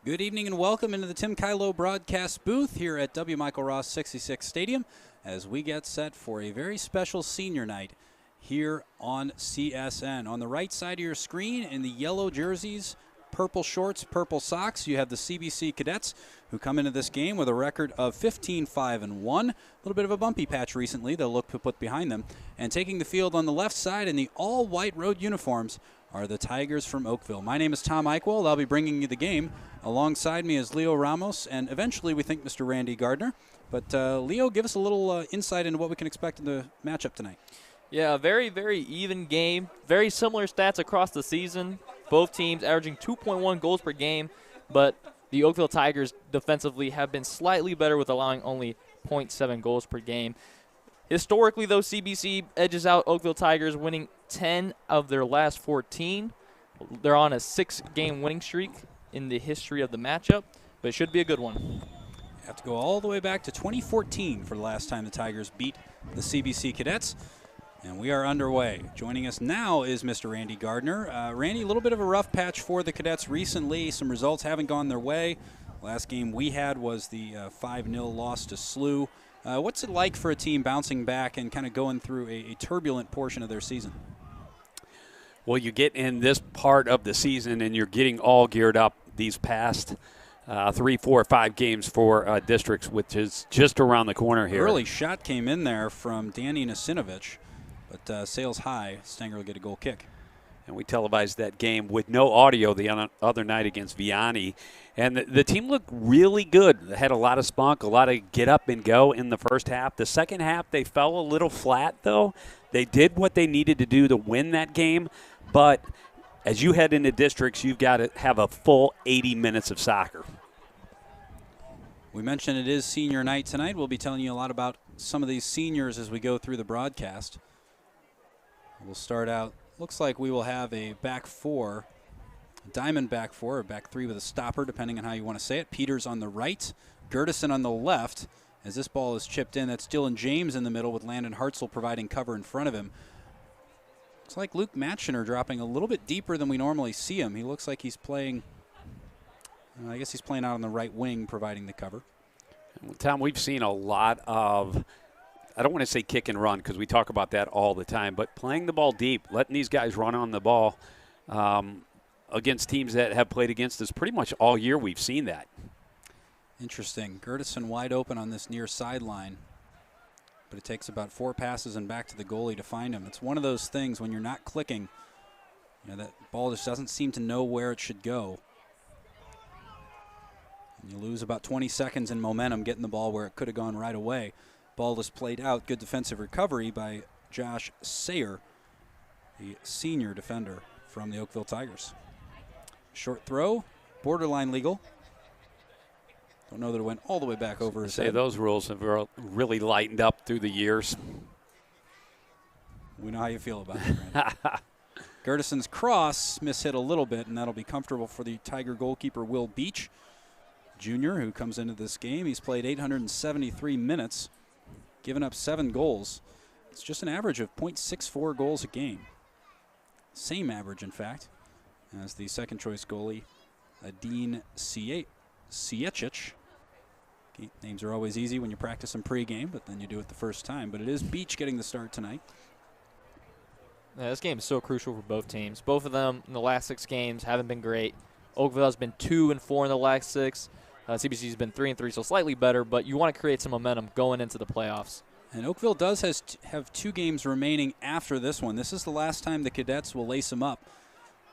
Good evening and welcome into the Tim Kylo broadcast booth here at W. Michael Ross 66 Stadium as we get set for a very special senior night here on CSN. On the right side of your screen in the yellow jerseys, purple shorts, purple socks, you have the CBC Cadets who come into this game with a record of 15-5-1. A little bit of a bumpy patch recently they'll look to put behind them. And taking the field on the left side in the all-white road uniforms are the Tigers from Oakville. My name is Tom Eichwald. I'll be bringing you the game. Alongside me is Leo Ramos, and eventually we think Mr. Randy Gardner. But Leo, give us a little insight into what we can expect in the matchup tonight. Yeah, a very, very even game. Very similar stats across the season. Both teams averaging 2.1 goals per game, but the Oakville Tigers defensively have been slightly better with allowing only 0.7 goals per game. Historically, though, CBC edges out Oakville Tigers, winning 10 of their last 14. They're on a 6-game winning streak in the history of the matchup, but it should be a good one. You have to go all the way back to 2014 for the last time the Tigers beat the CBC Cadets. And we are underway. Joining us now is Mr. Randy Gardner. Randy, a little bit of a rough patch for the Cadets recently. Some results haven't gone their way. Last game we had was the 5-0 loss to SLU. What's it like for a team bouncing back and kind of going through a turbulent portion of their season? Well, you get in this part of the season and you're getting all geared up these past 3, 4, 5 games for districts, which is just around the corner here. Early shot came in there from Danny Nasinovich, but sails high. Stanger will get a goal kick. And we televised that game with no audio the other night against Vianney. And the team looked really good. They had a lot of spunk, a lot of get up and go in the first half. The second half, they fell a little flat, though. They did what they needed to do to win that game. But as you head into districts, you've got to have a full 80 minutes of soccer. We mentioned it is senior night tonight. We'll be telling you a lot about some of these seniors as we go through the broadcast. We'll start out. Looks like we will have a back four, diamond back four, or back three with a stopper, depending on how you want to say it. Peters on the right, Gertison on the left. As this ball is chipped in, that's Dylan James in the middle with Landon Hartzell providing cover in front of him. Looks like Luke Matchiner dropping a little bit deeper than we normally see him. He looks like he's playing, I guess he's playing out on the right wing, providing the cover. Tom, we've seen a lot of, I don't want to say kick and run because we talk about that all the time, but playing the ball deep, letting these guys run on the ball against teams that have played against us pretty much all year. We've seen that. Interesting. Gertison wide open on this near sideline, but it takes about 4 passes and back to the goalie to find him. It's one of those things when you're not clicking, that ball just doesn't seem to know where it should go. And you lose about 20 seconds in momentum getting the ball where it could have gone right away. Ball is played out. Good defensive recovery by Josh Sayer, the senior defender from the Oakville Tigers. Short throw, borderline legal. Don't know that it went all the way back over his head. Those rules have really lightened up through the years. We know how you feel about it. Gertison's cross mishit a little bit, and that'll be comfortable for the Tiger goalkeeper Will Beach, Jr., who comes into this game. He's played 873 minutes, given up 7 goals. It's just an average of .64 goals a game. Same average, in fact, as the second-choice goalie, Dean Siecic. Names are always easy when you practice them pregame, but then you do it the first time. But it is Beach getting the start tonight. Yeah, this game is so crucial for both teams. Both of them in the last 6 games haven't been great. Oakville has been 2-4 in the last 6. CBC has been 3-3, so slightly better, but you want to create some momentum going into the playoffs. And Oakville does have 2 games remaining after this one. This is the last time the Cadets will lace them up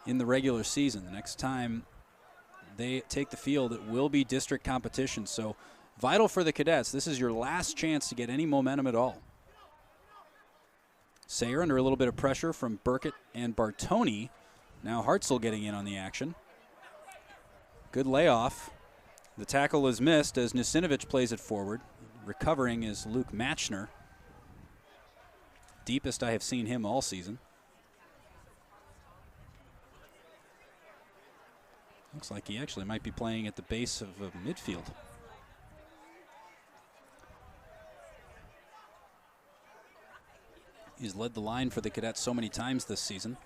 in the regular season. The next time they take the field, it will be district competition. So vital for the Cadets. This is your last chance to get any momentum at all. Sayer under a little bit of pressure from Burkett and Bartoni. Now Hartzell getting in on the action. Good layoff. The tackle is missed as Nasinovich plays it forward. Recovering is Luke Matchner. Deepest I have seen him all season. Looks like he actually might be playing at the base of midfield. He's led the line for the Cadets so many times this season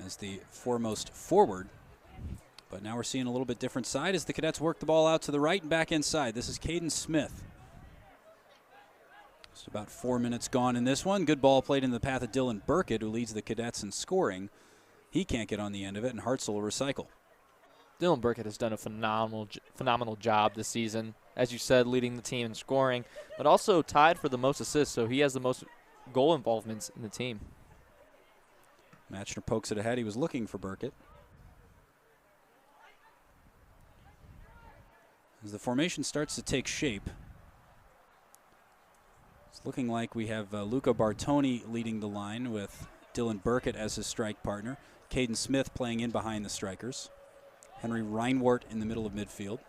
as the foremost forward But now we're seeing a little bit different side as the Cadets work the ball out to the right and back inside. This is Kaden Smith. Just about 4 minutes gone in this one. Good ball played in the path of Dylan Burkett, who leads the Cadets in scoring. He can't get on the end of it, and Hartzell will recycle. Dylan Burkett has done a phenomenal job this season. As you said, leading the team in scoring, but also tied for the most assists, so he has the most goal involvements in the team. Matchner pokes it ahead. He was looking for Burkett. As the formation starts to take shape, it's looking like we have Luca Bartonius leading the line with Dylan Burkett as his strike partner. Kaden Smith playing in behind the strikers. Henry Reinwart in the middle of midfield.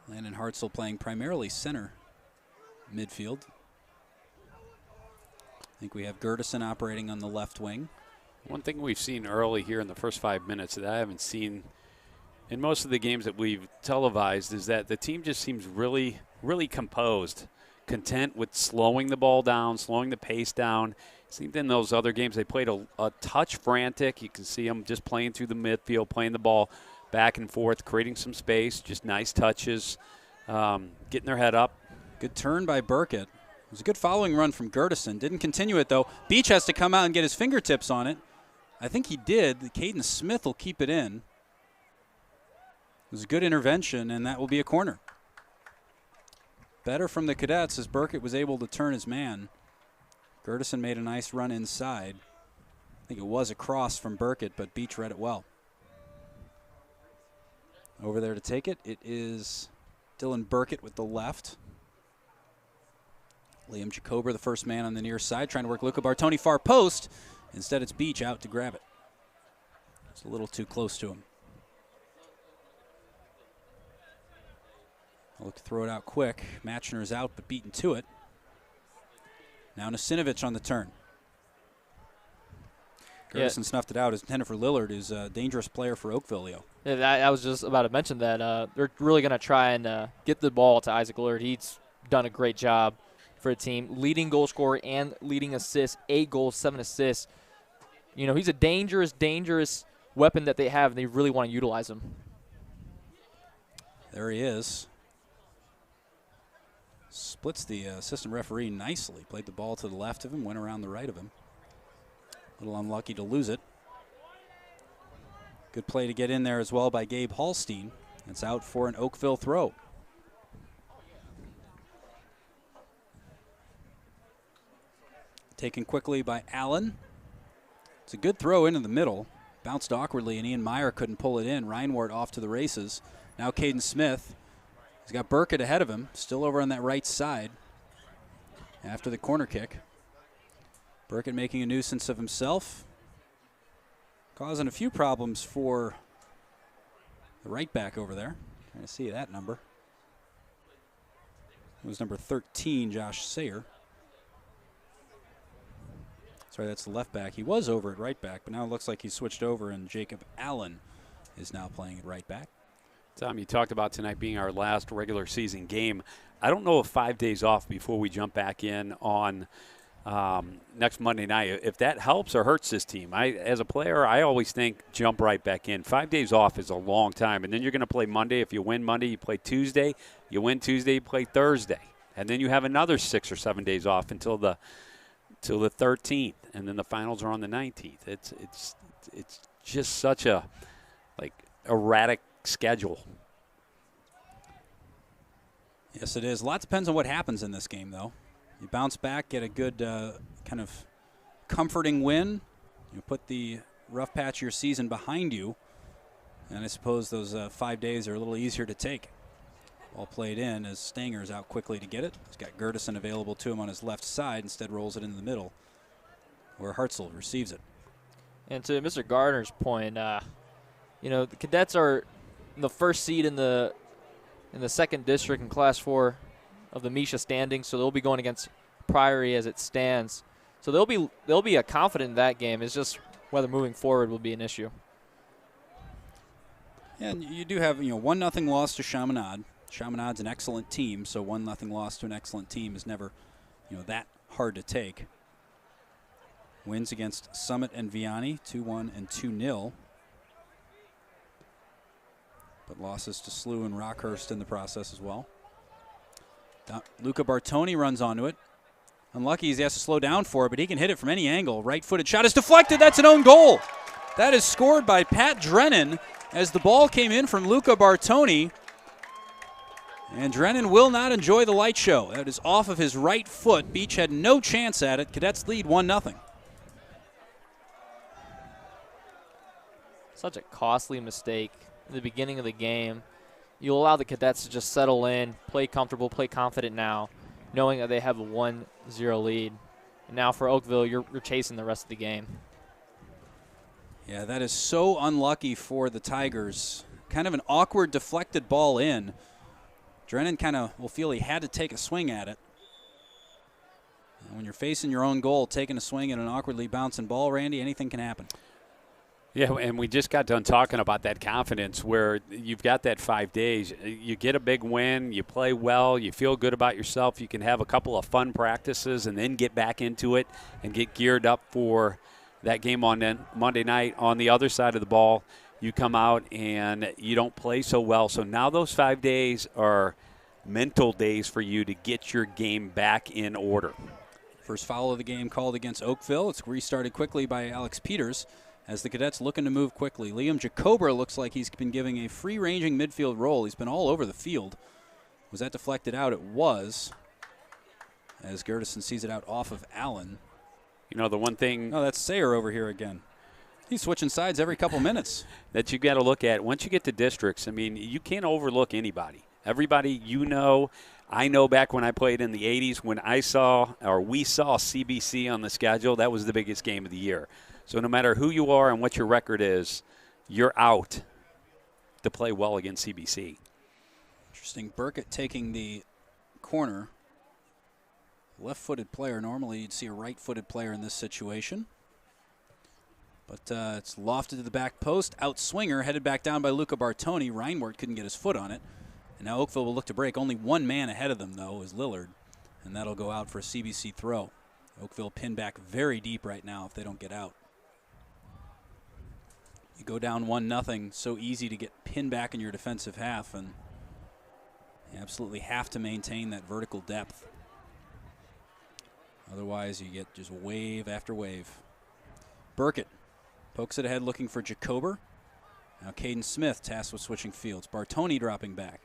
Landon Hartzell playing primarily center midfield. I think we have Gertison operating on the left wing. One thing we've seen early here in the first 5 minutes that I haven't seen in most of the games that we've televised is that the team just seems really, really composed, content with slowing the ball down, slowing the pace down. It seemed in those other games they played a touch frantic. You can see them just playing through the midfield, playing the ball back and forth, creating some space, just nice touches, getting their head up. Good turn by Burkett. It was a good following run from Gertison. Didn't continue it, though. Beach has to come out and get his fingertips on it. I think he did. Kaden Smith will keep it in. It was a good intervention, and that will be a corner. Better from the Cadets as Burkett was able to turn his man. Gertison made a nice run inside. I think it was a cross from Burkett, but Beach read it well. Over there to take it, it is Dylan Burkett with the left. Liam Jacober, the first man on the near side, trying to work Luca Bartonius far post. Instead, it's Beach out to grab it. It's a little too close to him. I'll look to throw it out quick. Matchner is out, but beaten to it. Now Nasinovich on the turn. Gertison snuffed it out as Jennifer Lillard is a dangerous player for Oakville, Leo. Yeah, I was just about to mention that. They're really going to try and get the ball to Isaac Lillard. He's done a great job for the team, leading goal scorer and leading assists, 8 goals, 7 assists. You know, he's a dangerous weapon that they have, and they really want to utilize him. There he is. Splits the assistant referee nicely. Played the ball to the left of him, went around the right of him. A little unlucky to lose it. Good play to get in there as well by Gabe Hallstein. It's out for an Oakville throw. Taken quickly by Allen. It's a good throw into the middle. Bounced awkwardly, and Ian Meyer couldn't pull it in. Reinwart off to the races. Now Kaden Smith. He's got Burkett ahead of him, still over on that right side after the corner kick. Burkett making a nuisance of himself, causing a few problems for the right back over there. Trying to see that number. It was number 13, Josh Sayer. Sorry, that's the left back. He was over at right back, but now it looks like he's switched over, and Jacob Allen is now playing at right back. Tom, you talked about tonight being our last regular season game. I don't know if 5 days off before we jump back in on next Monday night, if that helps or hurts this team. As a player, I always think jump right back in. 5 days off is a long time, and then you're going to play Monday. If you win Monday, you play Tuesday. You win Tuesday, you play Thursday. And then you have another 6 or 7 days off until the 13th, and then the finals are on the 19th. It's just such a erratic schedule. Yes, it is. A lot depends on what happens in this game, though. You bounce back, get a good kind of comforting win. You put the rough patch of your season behind you, and I suppose those 5 days are a little easier to take. All played in as Stanger is out quickly to get it. He's got Gertison available to him on his left side. Instead rolls it into the middle where Hartzell receives it. And to Mr. Gardner's point, you know, the Cadets are the first seed in the second district in Class 4 of the Misha standings, so they'll be going against Priory as it stands. So they'll be confident in that game. It's just whether moving forward will be an issue. And you do have 1-0 loss to Chaminade. Chaminade's an excellent team, so 1-0 loss to an excellent team is never that hard to take. Wins against Summit and Vianney, 2-1 and 2-0. But losses to SLU and Rockhurst in the process as well. Luca Bartoni runs onto it. Unlucky he has to slow down for it, but he can hit it from any angle. Right-footed shot is deflected. That's an own goal. That is scored by Pat Drennan as the ball came in from Luca Bartoni. And Drennan will not enjoy the light show. That is off of his right foot. Beach had no chance at it. Cadets lead 1-0. Such a costly mistake in the beginning of the game. You allow the Cadets to just settle in, play comfortable, play confident now, knowing that they have a 1-0 lead. And now for Oakville, you're chasing the rest of the game. Yeah, that is so unlucky for the Tigers. Kind of an awkward deflected ball in. Drennan kind of will feel he had to take a swing at it. And when you're facing your own goal, taking a swing at an awkwardly bouncing ball, Randy, anything can happen. Yeah, and we just got done talking about that confidence where you've got that 5 days. You get a big win, you play well, you feel good about yourself, you can have a couple of fun practices and then get back into it and get geared up for that game on Monday night. On the other side of the ball, you come out and you don't play so well. So now those 5 days are mental days for you to get your game back in order. First foul of the game called against Oakville. It's restarted quickly by Alex Peters as the Cadets looking to move quickly. Liam Jacober looks like he's been giving a free-ranging midfield role. He's been all over the field. Was that deflected out? It was, as Gertison sees it out off of Allen. You know, the one thing... Oh, that's Sayer over here again. He's switching sides every couple minutes. That you got to look at. Once you get to districts, I mean, you can't overlook anybody. Everybody you know. I know back when I played in the 80s, when we saw CBC on the schedule, that was the biggest game of the year. So no matter who you are and what your record is, you're out to play well against CBC. Interesting. Burkett taking the corner. Left-footed player. Normally you'd see a right-footed player in this situation. But it's lofted to the back post. Out swinger, headed back down by Luca Bartoni. Reinwart couldn't get his foot on it. And now Oakville will look to break. Only one man ahead of them, though, is Lillard. And that'll go out for a CBC throw. Oakville pinned back very deep right now if they don't get out. You go down 1-0, so easy to get pinned back in your defensive half, and you absolutely have to maintain that vertical depth. Otherwise, you get just wave after wave. Burkett pokes it ahead looking for Jacober. Now Kaden Smith tasked with switching fields. Bartoni dropping back.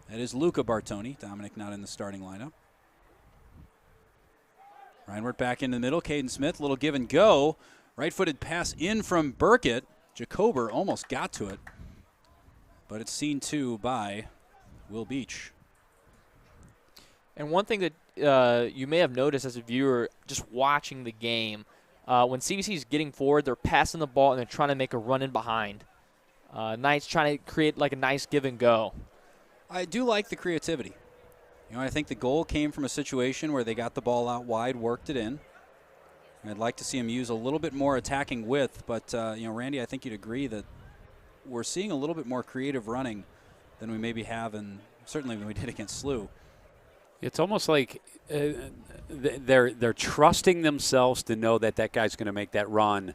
That is Luca Bartoni. Dominic not in the starting lineup. Reinwart back in the middle. Kaden Smith, little give and go. Right-footed pass in from Burkett. Jacober almost got to it, but it's seen to by Will Beach. And one thing that you may have noticed as a viewer just watching the game, when CBC is getting forward, they're passing the ball and they're trying to make a run in behind. Knight's trying to create like a nice give and go. I do like the creativity. You know, I think the goal came from a situation where they got the ball out wide, worked it in. I'd like to see him use a little bit more attacking width, but, you know, Randy, I think you'd agree that we're seeing a little bit more creative running than we maybe have, and certainly than we did against SLU. It's almost like they're trusting themselves to know that that guy's going to make that run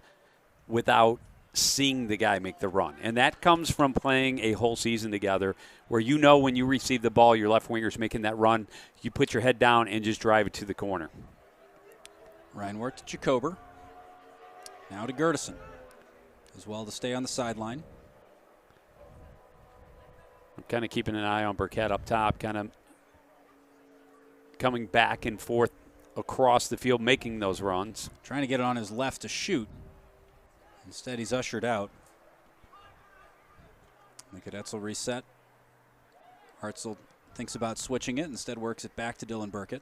without seeing the guy make the run. And that comes from playing a whole season together where you know when you receive the ball, your left winger's making that run, you put your head down and just drive it to the corner. Reinwart to Jacober. Now to Gertison. As well to stay on the sideline. I'm kind of keeping an eye on Burkett up top, kind of coming back and forth across the field, making those runs. Trying to get it on his left to shoot. Instead, he's ushered out. The Cadets will reset. Hartzell thinks about switching it, instead works it back to Dylan Burkett.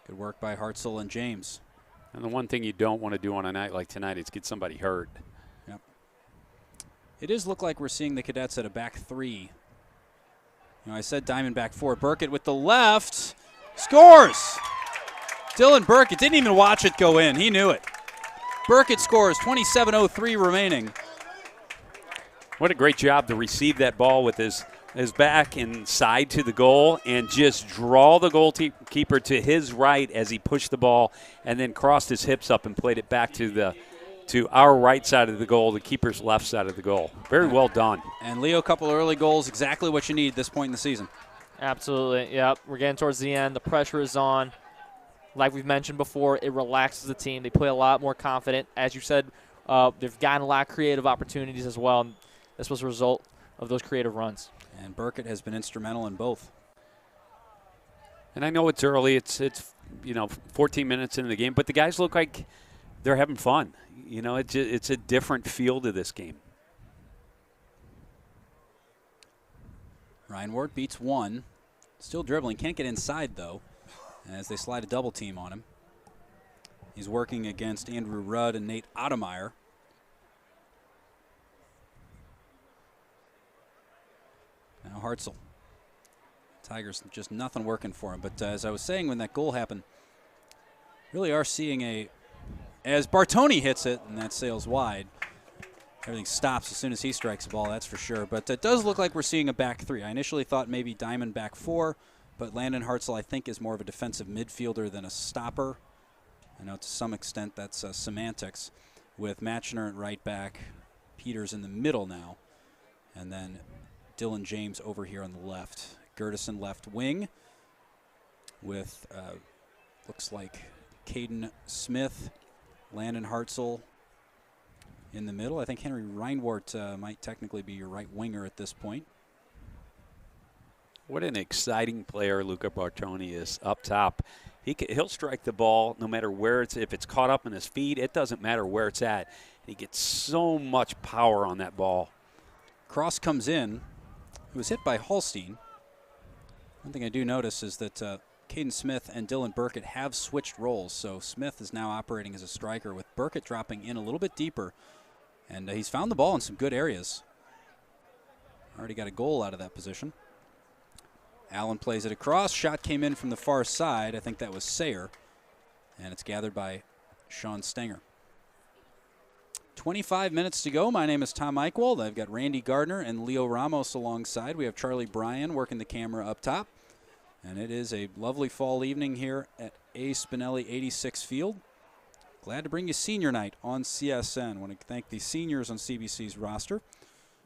Good work by Hartzell and James. And the one thing you don't want to do on a night like tonight is get somebody hurt. Yep. It does look like we're seeing the Cadets at a back three. You know, I said diamond back four. Burkett with the left. Scores! Dylan Burkett didn't even watch it go in. He knew it. Burkett scores, 27:03 remaining. What a great job to receive that ball with his his back and side to the goal and just draw the goalkeeper to his right as he pushed the ball and then crossed his hips up and played it back to our right side of the goal, the keeper's left side of the goal. Very well done. And Leo, a couple of early goals, exactly what you need at this point in the season. Absolutely, yep. We're getting towards the end. The pressure is on. Like we've mentioned before, it relaxes the team. They play a lot more confident. As you said, they've gotten a lot of creative opportunities as well. And this was a result of those creative runs. And Burkett has been instrumental in both. And I know it's early. It's 14 minutes into the game, but the guys look like they're having fun. It's a different feel to this game. Ryan Ward beats one. Still dribbling. Can't get inside, though, as they slide a double team on him. He's working against Andrew Rudd and Nate Ottemeyer. Now Hartzell. Tigers just nothing working for him. But as I was saying when that goal happened, really are seeing as Bartoni hits it, and that sails wide, everything stops as soon as he strikes the ball, that's for sure. But it does look like we're seeing a back three. I initially thought maybe Diamond back four, but Landon Hartzell, I think, is more of a defensive midfielder than a stopper. I know to some extent that's semantics, with Matchner at right back, Peters in the middle now, and then Dylan James over here on the left. Gertison left wing with, looks like Kaden Smith, Landon Hartzell in the middle. I think Henry Reinwart might technically be your right winger at this point. What an exciting player Luca Bartonius is up top. He'll strike the ball no matter where if it's caught up in his feet. It doesn't matter where it's at. He gets so much power on that ball. Cross comes in. It was hit by Holstein. One thing I do notice is that Kaden Smith and Dylan Burkett have switched roles. So Smith is now operating as a striker with Burkett dropping in a little bit deeper. And he's found the ball in some good areas. Already got a goal out of that position. Allen plays it across. Shot came in from the far side. I think that was Sayer. And it's gathered by Sean Stenger. 25 minutes to go. My name is Tom Eichwald. I've got Randy Gardner and Leo Ramos alongside. We have Charlie Bryan working the camera up top. And it is a lovely fall evening here at A. Spinelli 86 Field. Glad to bring you senior night on CSN. I want to thank the seniors on CBC's roster.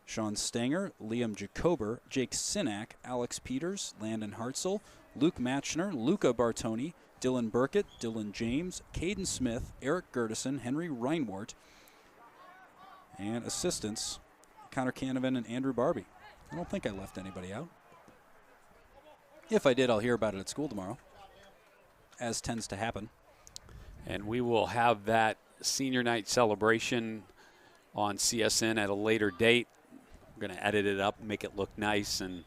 Sean Stenger, Liam Jacober, Jake Sinak, Alex Peters, Landon Hartzell, Luke Matchner, Luca Bartoni, Dylan Burkett, Dylan James, Kaden Smith, Eric Gertison, Henry Reinwart, and assistants Connor Canavan and Andrew Barbie. I don't think I left anybody out. If I did, I'll hear about it at school tomorrow, as tends to happen. And we will have that senior night celebration on CSN at a later date. We're going to edit it up, make it look nice, and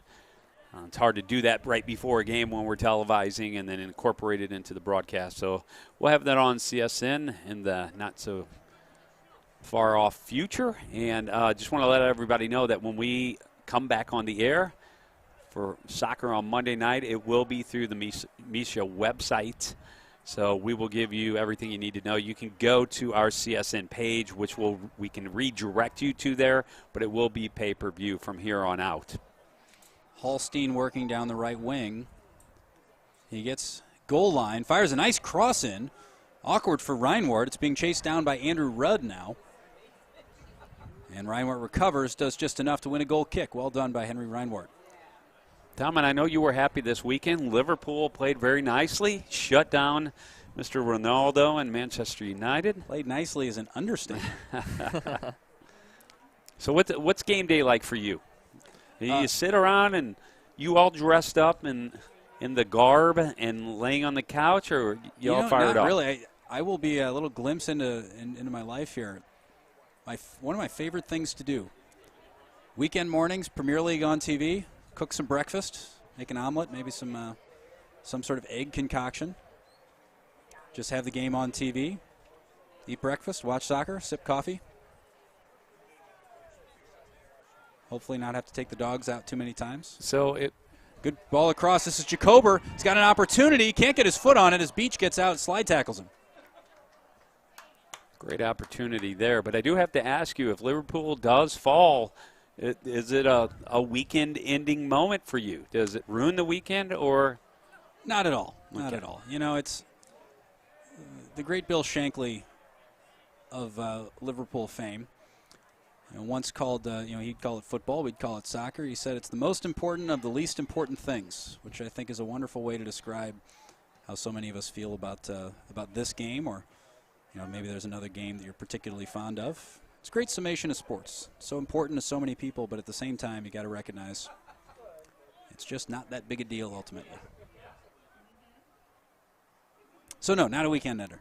it's hard to do that right before a game when we're televising and then incorporate it into the broadcast. So we'll have that on CSN in the not so far off future. And just want to let everybody know that when we come back on the air for soccer on Monday night, it will be through the Misha website. So we will give you everything you need to know. You can go to our CSN page, which we can redirect you to there, but it will be pay-per-view from here on out. Holstein working down the right wing. He gets goal line, fires a nice cross in. Awkward for Reinwart. It's being chased down by Andrew Rudd now. And Reinwart recovers, does just enough to win a goal kick. Well done by Henry Reinwart. Tom, and I know you were happy this weekend. Liverpool played very nicely, shut down Mr. Ronaldo and Manchester United. Played nicely is an understatement. So what's game day like for you? You sit around and you all dressed up in the garb and laying on the couch, or you all fired up? Really. I will be a little glimpse into my life here. One of my favorite things to do. Weekend mornings, Premier League on TV. Cook some breakfast, make an omelet, maybe some sort of egg concoction. Just have the game on TV, eat breakfast, watch soccer, sip coffee. Hopefully not have to take the dogs out too many times. Good ball across. This is Jacober. He's got an opportunity. Can't get his foot on it as Beach gets out, slide tackles him. Great opportunity there. But I do have to ask you, if Liverpool does fall Is it a weekend-ending moment for you? Does it ruin the weekend or? Not at all. Not at all. You know, it's the great Bill Shankly of Liverpool fame. You know, once called, he'd call it football, we'd call it soccer. He said it's the most important of the least important things, which I think is a wonderful way to describe how so many of us feel about this game, or maybe there's another game that you're particularly fond of. It's a great summation of sports. So important to so many people, but at the same time, you got to recognize it's just not that big a deal ultimately. So no, not a weekend ender.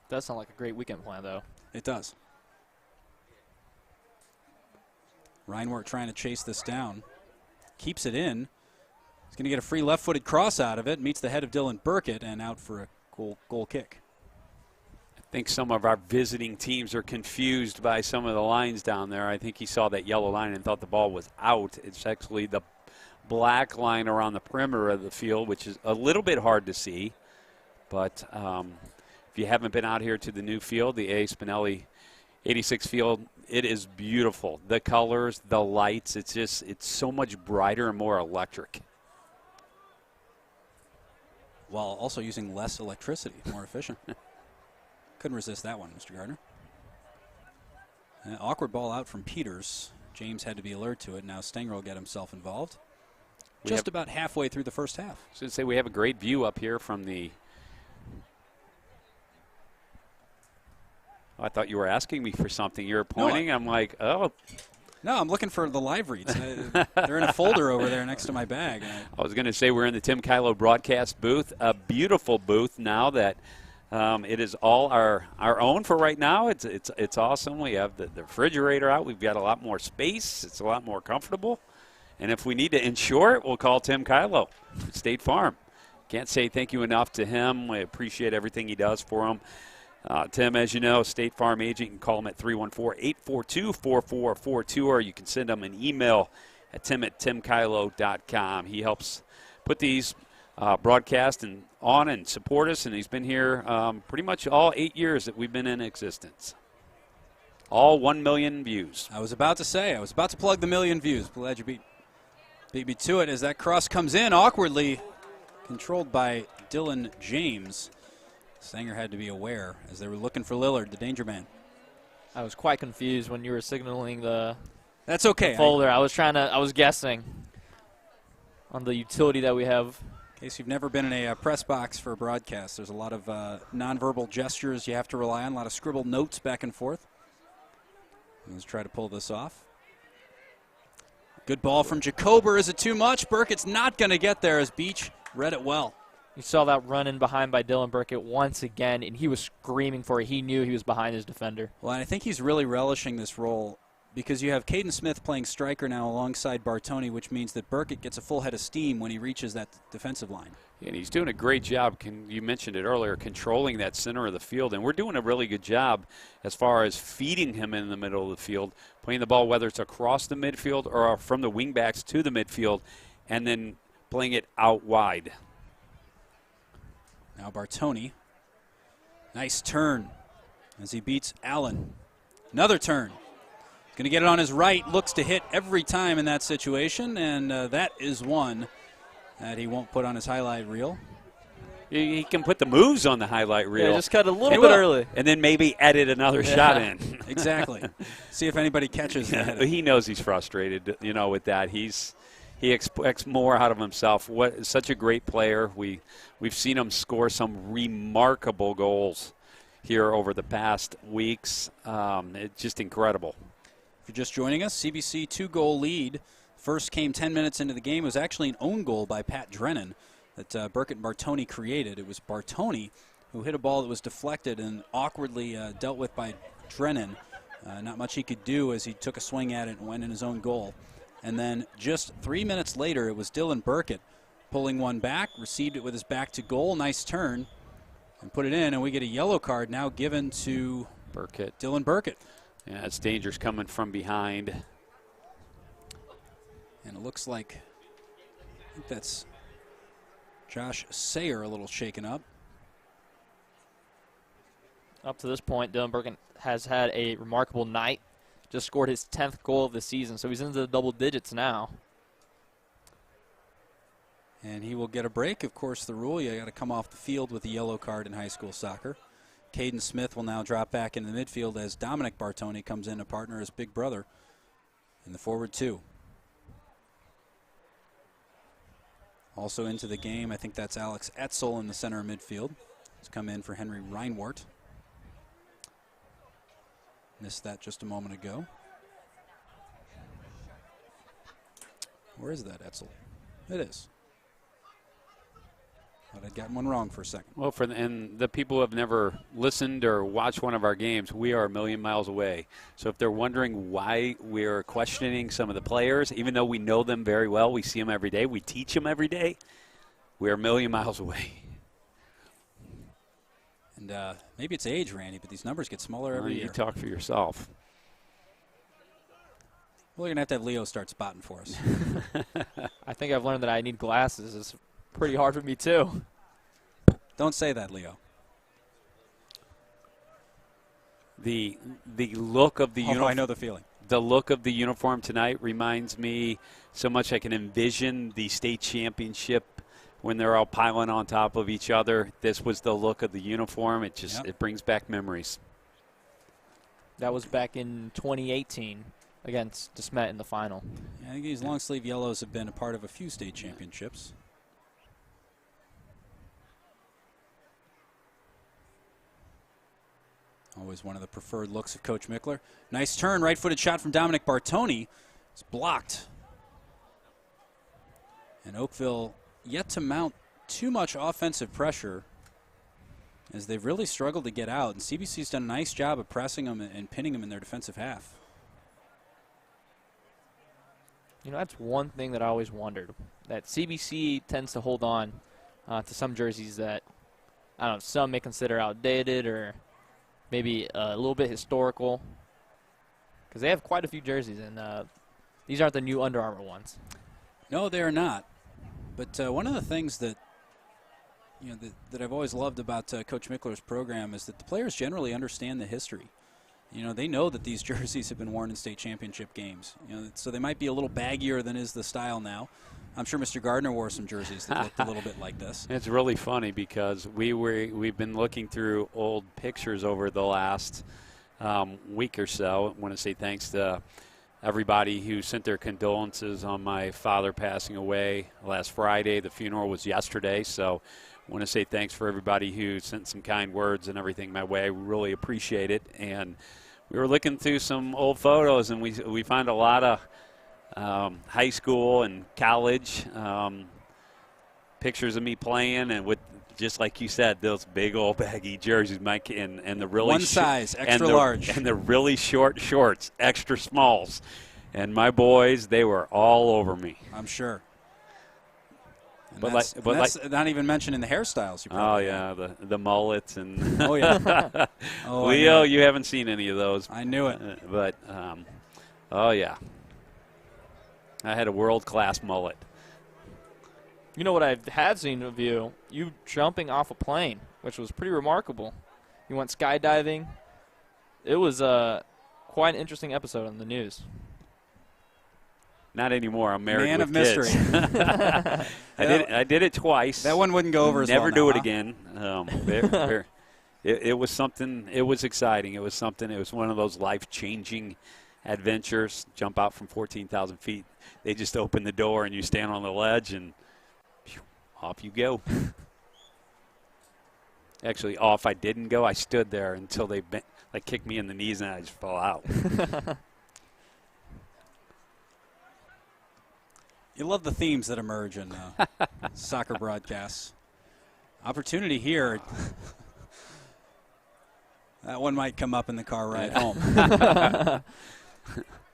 Does sound like a great weekend plan, though. It does. Reinwart trying to chase this down. Keeps it in. He's going to get a free left-footed cross out of it. Meets the head of Dylan Burkett and out for a goal kick. I think some of our visiting teams are confused by some of the lines down there. I think he saw that yellow line and thought the ball was out. It's actually the black line around the perimeter of the field, which is a little bit hard to see. But if you haven't been out here to the new field, the A. Spinelli 86 field, it is beautiful. The colors, the lights, it's so much brighter and more electric. While also using less electricity, more efficient. Couldn't resist that one, Mr. Gardner. Awkward ball out from Peters. James had to be alert to it. Now Stenger will get himself involved. Just about halfway through the first half. I should say we have a great view up here from the. I thought you were asking me for something. You were pointing. I'm like, oh. No, I'm looking for the live reads. They're in a folder over there next to my bag. I was going to say we're in the Tim Kylo broadcast booth, a beautiful booth now that it is all our own for right now. It's awesome. We have the refrigerator out. We've got a lot more space. It's a lot more comfortable. And if we need to insure it, we'll call Tim Kylo, State Farm. Can't say thank you enough to him. We appreciate everything he does for him. Tim, as you know, State Farm agent. You can call him at 314-842-4442, or you can send him an email at tim@timkylo.com. He helps put these broadcasts on and support us, and he's been here pretty much all 8 years that we've been in existence. All 1 million views. I was about to plug the million views. Glad you beat me to it as that cross comes in awkwardly, controlled by Dylan James. Stenger had to be aware as they were looking for Lillard, the danger man. I was quite confused when you were signaling the That's okay. folder. I was guessing on the utility that we have. In case you've never been in a press box for a broadcast, there's a lot of nonverbal gestures you have to rely on, a lot of scribbled notes back and forth. Let's try to pull this off. Good ball from Jacober. Is it too much? Burkett's not going to get there as Beach read it well. You saw that run in behind by Dylan Burkett once again, and he was screaming for it. He knew he was behind his defender. Well, I think he's really relishing this role because you have Kaden Smith playing striker now alongside Bartoni, which means that Burkett gets a full head of steam when he reaches that defensive line. And he's doing a great job, you mentioned it earlier, controlling that center of the field. And we're doing a really good job as far as feeding him in the middle of the field, playing the ball, whether it's across the midfield or from the wingbacks to the midfield, and then playing it out wide. Now Bartoni. Nice turn as he beats Allen. Another turn. He's going to get it on his right. Looks to hit every time in that situation, and that is one that he won't put on his highlight reel. He can put the moves on the highlight reel. Yeah, just cut a little bit early. And then maybe edit another shot in. Exactly. See if anybody catches that. He knows he's frustrated, with that. He expects more out of himself. Such a great player. We've seen him score some remarkable goals here over the past weeks. It's just incredible. If you're just joining us, CBC 2-goal lead. First came 10 minutes into the game. It was actually an own goal by Pat Drennan that Burkett and Bartoni created. It was Bartoni who hit a ball that was deflected and awkwardly dealt with by Drennan. Not much he could do as he took a swing at it and went in his own goal. And then just 3 minutes later, it was Dylan Burkett pulling one back, received it with his back to goal. Nice turn, and put it in. And we get a yellow card now given to Burkett. Dylan Burkett. Yeah, it's dangerous coming from behind. And it looks like, I think that's Josh Sayer a little shaken up. Up to this point, Dylan Birkin has had a remarkable night. Just scored his 10th goal of the season, so he's into the double digits now. And he will get a break. Of course, the rule, you got to come off the field with a yellow card in high school soccer. Kaden Smith will now drop back into the midfield as Dominic Bartoni comes in to partner his big brother in the forward 2. Also into the game, I think that's Alex Etzel in the center of midfield. He's come in for Henry Reinwart. Missed that just a moment ago. Where is that, Etzel? It is. But I'd gotten one wrong for a second. Well, and the people who have never listened or watched one of our games, we are a million miles away. So if they're wondering why we're questioning some of the players, even though we know them very well, we see them every day, we teach them every day, we're a million miles away. And maybe it's age, Randy, but these numbers get smaller every year. You talk for yourself. We're going to have Leo start spotting for us. I think I've learned that I need glasses. It's pretty hard for me, too. Don't say that, Leo. The look of the uniform. I know the feeling. The look of the uniform tonight reminds me so much I can envision the state championship when they're all piling on top of each other. This was the look of the uniform. It just it brings back memories. That was back in 2018 against DeSmet in the final. Yeah, I think these long sleeve yellows have been a part of a few state championships. Always one of the preferred looks of Coach Mickler. Nice turn, right-footed shot from Dominic Bartoni. It's blocked. And Oakville yet to mount too much offensive pressure as they've really struggled to get out. And CBC's done a nice job of pressing them and pinning them in their defensive half. You know, that's one thing that I always wondered, that CBC tends to hold on to some jerseys that, I don't know, some may consider outdated or maybe a little bit historical, because they have quite a few jerseys, and these aren't the new Under Armour ones. No, they are not. But one of the things that that I've always loved about Coach Mickler's program is that the players generally understand the history. You know, they know that these jerseys have been worn in state championship games. You know, so they might be a little baggier than is the style now. I'm sure Mr. Gardner wore some jerseys that looked a little bit like this. It's really funny because we've been looking through old pictures over the last week or so. I want to say thanks to everybody who sent their condolences on my father passing away last Friday. The funeral was yesterday, so I want to say thanks for everybody who sent some kind words and everything my way. I really appreciate it. And we were looking through some old photos, and we found a lot of high school and college pictures of me playing, and with, just like you said, those big old baggy jerseys, Mike, and the really one size, extra large, and the really short shorts, extra smalls. And my boys, they were all over me. I'm sure. And But that's not even mentioning the hairstyles. You probably the mullets and oh yeah. Oh, Leo, you haven't seen any of those. I knew it. But oh yeah, I had a world-class mullet. You know what I have seen of you? You jumping off a plane, which was pretty remarkable. You went skydiving. It was quite an interesting episode on the news. Not anymore. I'm married Man with of kids. mystery. I did it twice. That one wouldn't go over as Never well do now, it again. It was something. It was exciting. It was something. It was one of those life-changing adventures. Jump out from 14,000 feet. They just open the door and you stand on the ledge and phew, off you go. Actually, off I didn't go. I stood there until they kicked me in the knees and I just fell out. You love the themes that emerge in soccer broadcasts. Opportunity here. That one might come up in the car ride home.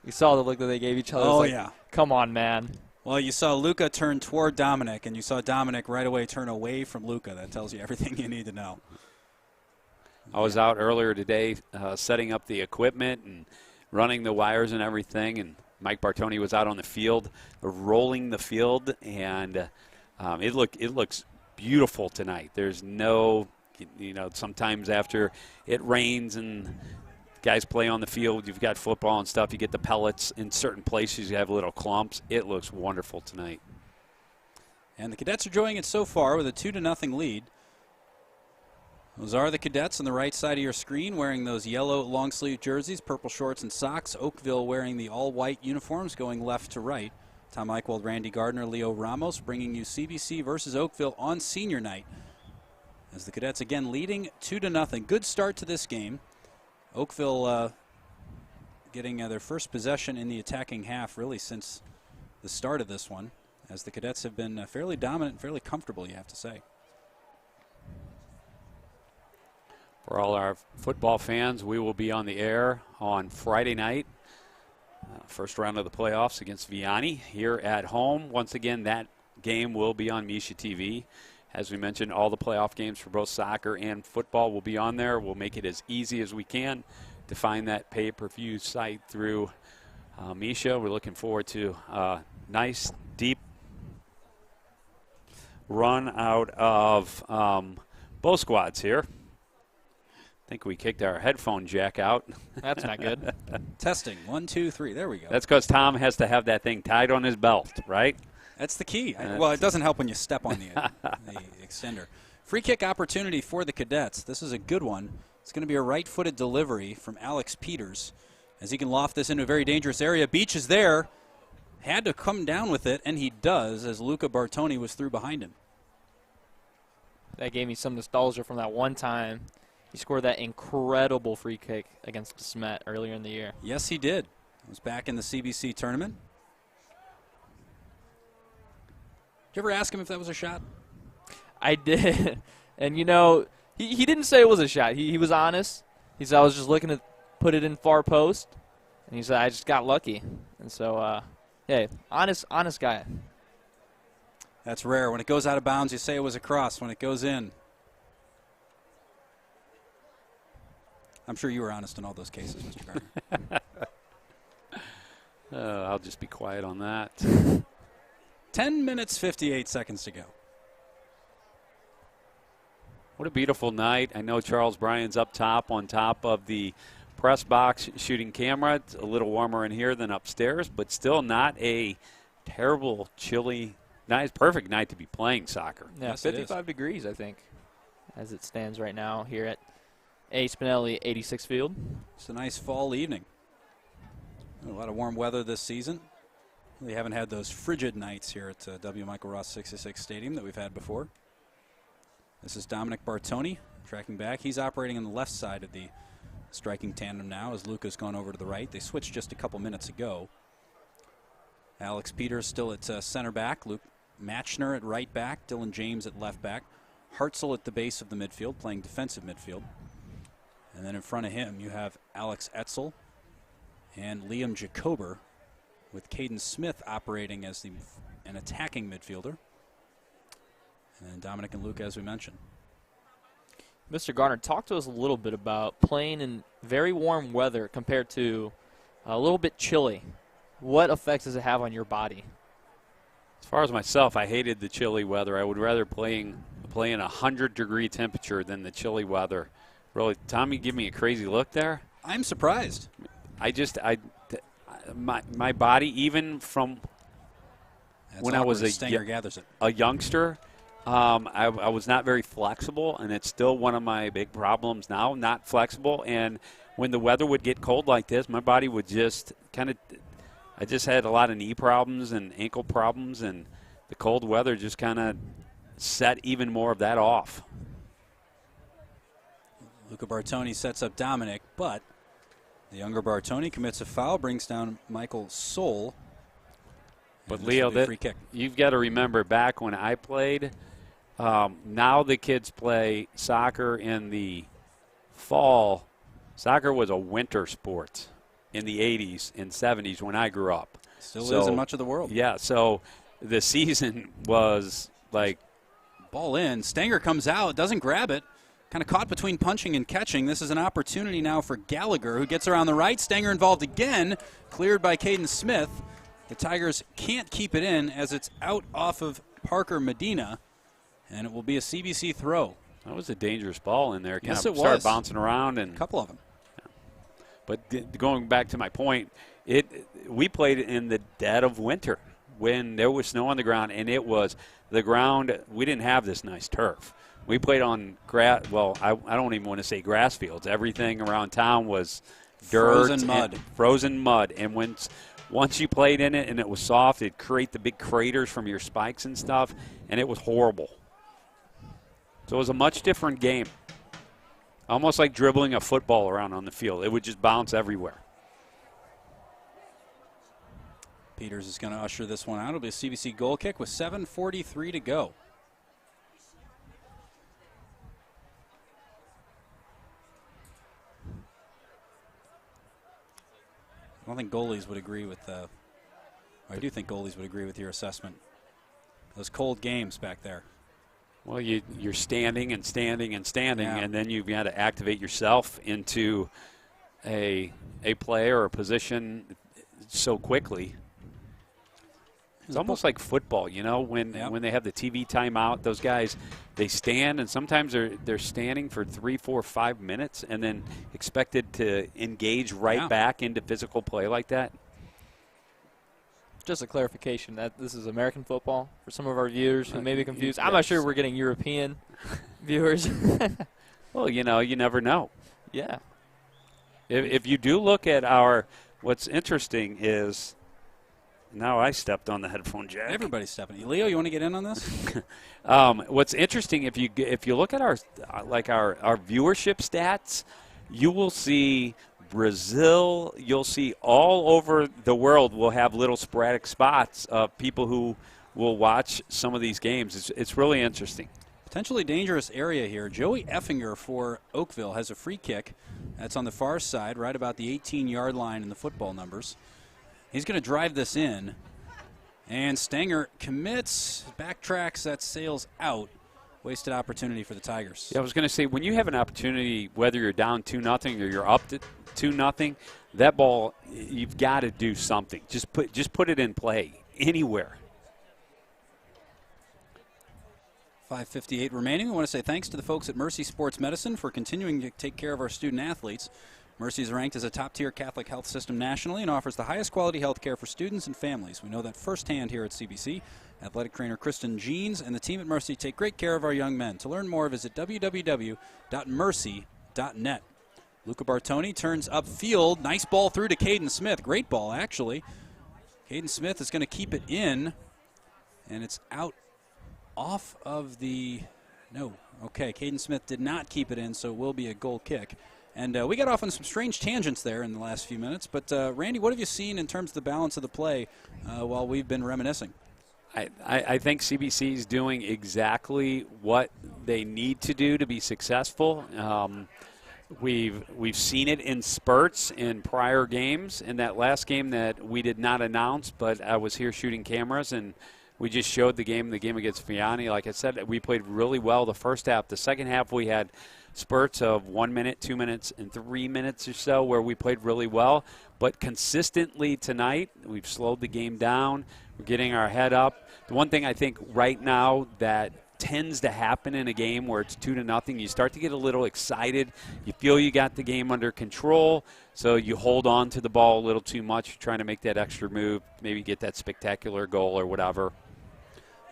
You saw the look that they gave each other. Oh, yeah. Come on, man. Well, you saw Luca turn toward Dominic, and you saw Dominic right away turn away from Luca. That tells you everything you need to know. I was out earlier today setting up the equipment and running the wires and everything, and Mike Bartoni was out on the field, rolling the field, and it looks beautiful tonight. There's no, You know, sometimes after it rains and guys play on the field, you've got football and stuff, you get the pellets in certain places, you have little clumps. It looks wonderful tonight. And the Cadets are enjoying it so far with a 2-0 lead. Those are the Cadets on the right side of your screen wearing those yellow long-sleeve jerseys, purple shorts and socks. Oakville wearing the all-white uniforms going left to right. Tom Eichwald, Randy Gardner, Leo Ramos bringing you CBC versus Oakville on senior night. As the Cadets again leading 2-0. Good start to this game. Oakville getting their first possession in the attacking half really since the start of this one, as the Cadets have been fairly dominant and fairly comfortable, you have to say. For all our football fans, we will be on the air on Friday night. First round of the playoffs against Vianney here at home. Once again, that game will be on Misha TV. As we mentioned, all the playoff games for both soccer and football will be on there. We'll make it as easy as we can to find that pay-per-view site through Misha. We're looking forward to a nice, deep run out of both squads here. I think we kicked our headphone jack out. That's not good. Testing. 1, 2, 3. There we go. That's because Tom has to have that thing tied on his belt, right? That's the key. Well, it doesn't help when you step on the extender. Free kick opportunity for the Cadets. This is a good one. It's going to be a right-footed delivery from Alex Peters as he can loft this into a very dangerous area. Beach is there. Had to come down with it, and he does as Luca Bartonius was through behind him. That gave me some nostalgia from that one time he scored that incredible free kick against DeSmet earlier in the year. Yes, he did. It was back in the CBC tournament. Did you ever ask him if that was a shot? I did. And, you know, he didn't say it was a shot. He was honest. He said, I was just looking to put it in far post. And he said, I just got lucky. And so, yeah, honest guy. That's rare. When it goes out of bounds, you say it was a cross. When it goes in, I'm sure you were honest in all those cases, Mr. Gardner. I'll just be quiet on that. 10 minutes, 58 seconds to go. What a beautiful night. I know Charles Bryan's up top on top of the press box shooting camera. It's a little warmer in here than upstairs, but still not a terrible, chilly night. Perfect night to be playing soccer. Yeah, Yes, 55 degrees, I think, as it stands right now here at A. Spinelli 86 Field. It's a nice fall evening. A lot of warm weather this season. We haven't had those frigid nights here at W. Michael Ross 66 Stadium that we've had before. This is Dominic Bartoni tracking back. He's operating on the left side of the striking tandem now as Luca's gone over to the right. They switched just a couple minutes ago. Alex Peters still at center back. Luke Matchner at right back. Dylan James at left back. Hartzell at the base of the midfield, playing defensive midfield. And then in front of him, you have Alex Etzel and Liam Jacober, with Kaden Smith operating as an attacking midfielder. And then Dominic and Luca, as we mentioned. Mr. Gardner, talk to us a little bit about playing in very warm weather compared to a little bit chilly. What effects does it have on your body? As far as myself, I hated the chilly weather. I would rather play in 100-degree temperature than the chilly weather. Really, Tommy, give me a crazy look there. I'm surprised. My body, even from That's when I was Stanger gathers it. a youngster, I was not very flexible, and it's still one of my big problems now, not flexible. And when the weather would get cold like this, my body would just I just had a lot of knee problems and ankle problems, and the cold weather just kind of set even more of that off. Luca Bartoni sets up Dominic, but the younger Bartoni commits a foul, brings down Michael Soul. But Leo, free kick. You've got to remember back when I played, now the kids play soccer in the fall. Soccer was a winter sport in the 80s and 70s when I grew up. Still is in much of the world. Yeah, so the season was like. Ball in. Stanger comes out, doesn't grab it. Kind of caught between punching and catching. This is an opportunity now for Gallagher, who gets around the right. Stanger involved again, cleared by Kaden Smith. The Tigers can't keep it in as it's out off of Parker Medina, and it will be a CBC throw. That was a dangerous ball in there. Yes, kind of it started was. bouncing around. And A couple of them. But going back to my point, we played in the dead of winter when there was snow on the ground, and it was the ground. We didn't have this nice turf. We played on grass. Well, I don't even want to say grass fields. Everything around town was dirt, frozen mud. And once you played in it and it was soft, it'd create the big craters from your spikes and stuff, and it was horrible. So it was a much different game. Almost like dribbling a football around on the field. It would just bounce everywhere. Peters is going to usher this one out. It'll be a CBC goal kick with 7:43 to go. I don't think goalies would agree with I do think goalies would agree with your assessment. Those cold games back there. Well, you're standing and standing and standing, Yeah. and then you've got to activate yourself into a play or a position so quickly. It's almost like football, when they have the TV timeout, those guys, they stand, and sometimes they're standing for 3, 4, 5 minutes and then expected to engage right back into physical play like that. Just a clarification that this is American football for some of our viewers who may be confused. I'm not sure we're getting European viewers. Well, you never know. Yeah. If you do look at what's interesting is, now I stepped on the headphone jack. Everybody's stepping. Leo, you want to get in on this? What's interesting, if you look at our viewership stats, you will see Brazil, you'll see all over the world will have little sporadic spots of people who will watch some of these games. It's really interesting. Potentially dangerous area here. Joey Effinger for Oakville has a free kick. That's on the far side, right about the 18-yard line in the football numbers. He's going to drive this in. And Stanger commits, backtracks, that sails out. Wasted opportunity for the Tigers. Yeah, I was going to say, when you have an opportunity, whether you're down 2-0 or you're up to 2-0, that ball, you've got to do something. Just put it in play anywhere. 5:58 remaining. We want to say thanks to the folks at Mercy Sports Medicine for continuing to take care of our student athletes. Mercy is ranked as a top-tier Catholic health system nationally and offers the highest quality health care for students and families. We know that firsthand here at CBC. Athletic trainer Kristen Jeans and the team at Mercy take great care of our young men. To learn more, visit www.mercy.net. Luca Bartonius turns upfield. Nice ball through to Kaden Smith. Great ball, actually. Kaden Smith is going to keep it in, and it's out off of the – no. Okay, Kaden Smith did not keep it in, so it will be a goal kick. And we got off on some strange tangents there in the last few minutes. But, Randy, what have you seen in terms of the balance of the play while we've been reminiscing? I think CBC is doing exactly what they need to do to be successful. We've seen it in spurts in prior games. In that last game that we did not announce, but I was here shooting cameras, and we just showed the game against Vianney. Like I said, we played really well the first half. The second half we had spurts of 1 minute, 2 minutes, and 3 minutes or so where we played really well. But consistently tonight, we've slowed the game down. We're getting our head up. The one thing I think right now that tends to happen in a game where it's 2-0, you start to get a little excited. You feel you got the game under control, so you hold on to the ball a little too much. You're trying to make that extra move, maybe get that spectacular goal or whatever.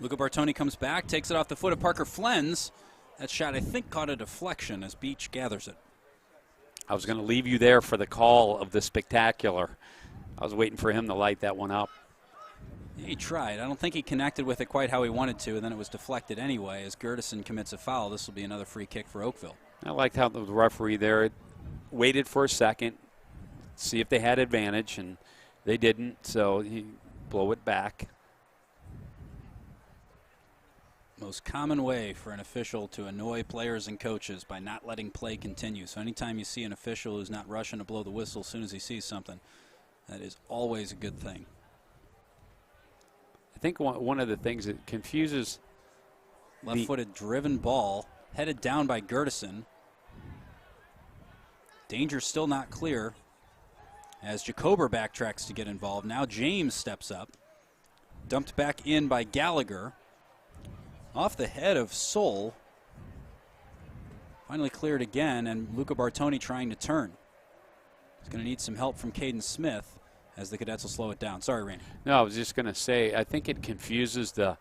Luca Bartonius comes back, takes it off the foot of Parker Flens. That shot, I think, caught a deflection as Beach gathers it. I was going to leave you there for the call of the spectacular. I was waiting for him to light that one up. He tried. I don't think he connected with it quite how he wanted to, and then it was deflected anyway as Gertison commits a foul. This will be another free kick for Oakville. I liked how the referee there waited for a second, see if they had advantage, and they didn't, so he blow it back. Most common way for an official to annoy players and coaches by not letting play continue. So anytime you see an official who's not rushing to blow the whistle as soon as he sees something, that is always a good thing. I think one of the things that confuses left-footed driven ball headed down by Gertison. Danger still not clear as Jacober backtracks to get involved. Now James steps up. Dumped back in by Gallagher. Off the head of Soul. Finally cleared again, and Luca Bartonius trying to turn. He's going to need some help from Kaden Smith as the Cadets will slow it down. Sorry, Randy. No, I was just going to say, I think it confuses the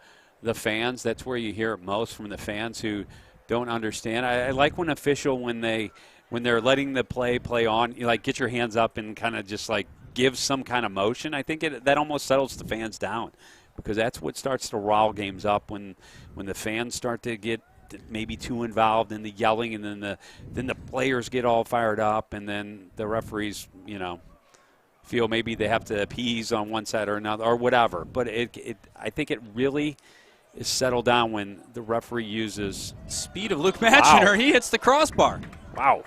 fans. That's where you hear it most from the fans who don't understand. I like when when they're letting the play on, you like get your hands up and kind of just like give some kind of motion. I think that almost settles the fans down, because that's what starts to rile games up when the fans start to get maybe too involved in the yelling, and then the players get all fired up, and then the referees, feel maybe they have to appease on one side or another or whatever. But I think it really is settled down when the referee uses speed of Luke Matchiner. Wow. He hits the crossbar. Wow.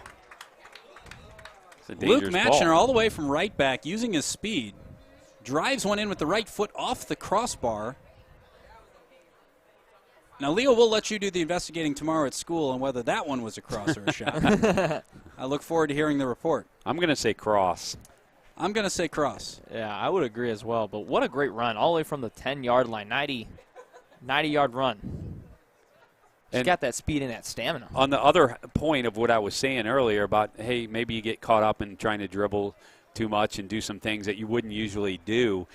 Luke Matchiner all the way from right back using his speed. Drives one in with the right foot off the crossbar. Now, Leo, we'll let you do the investigating tomorrow at school on whether that one was a cross or a shot. I look forward to hearing the report. I'm going to say cross. I'm going to say cross. Yeah, I would agree as well. But what a great run, all the way from the 10-yard line, 90-yard run. He's got that speed and that stamina. On the other point of what I was saying earlier about, hey, maybe you get caught up in trying to dribble too much and do some things that you wouldn't usually do,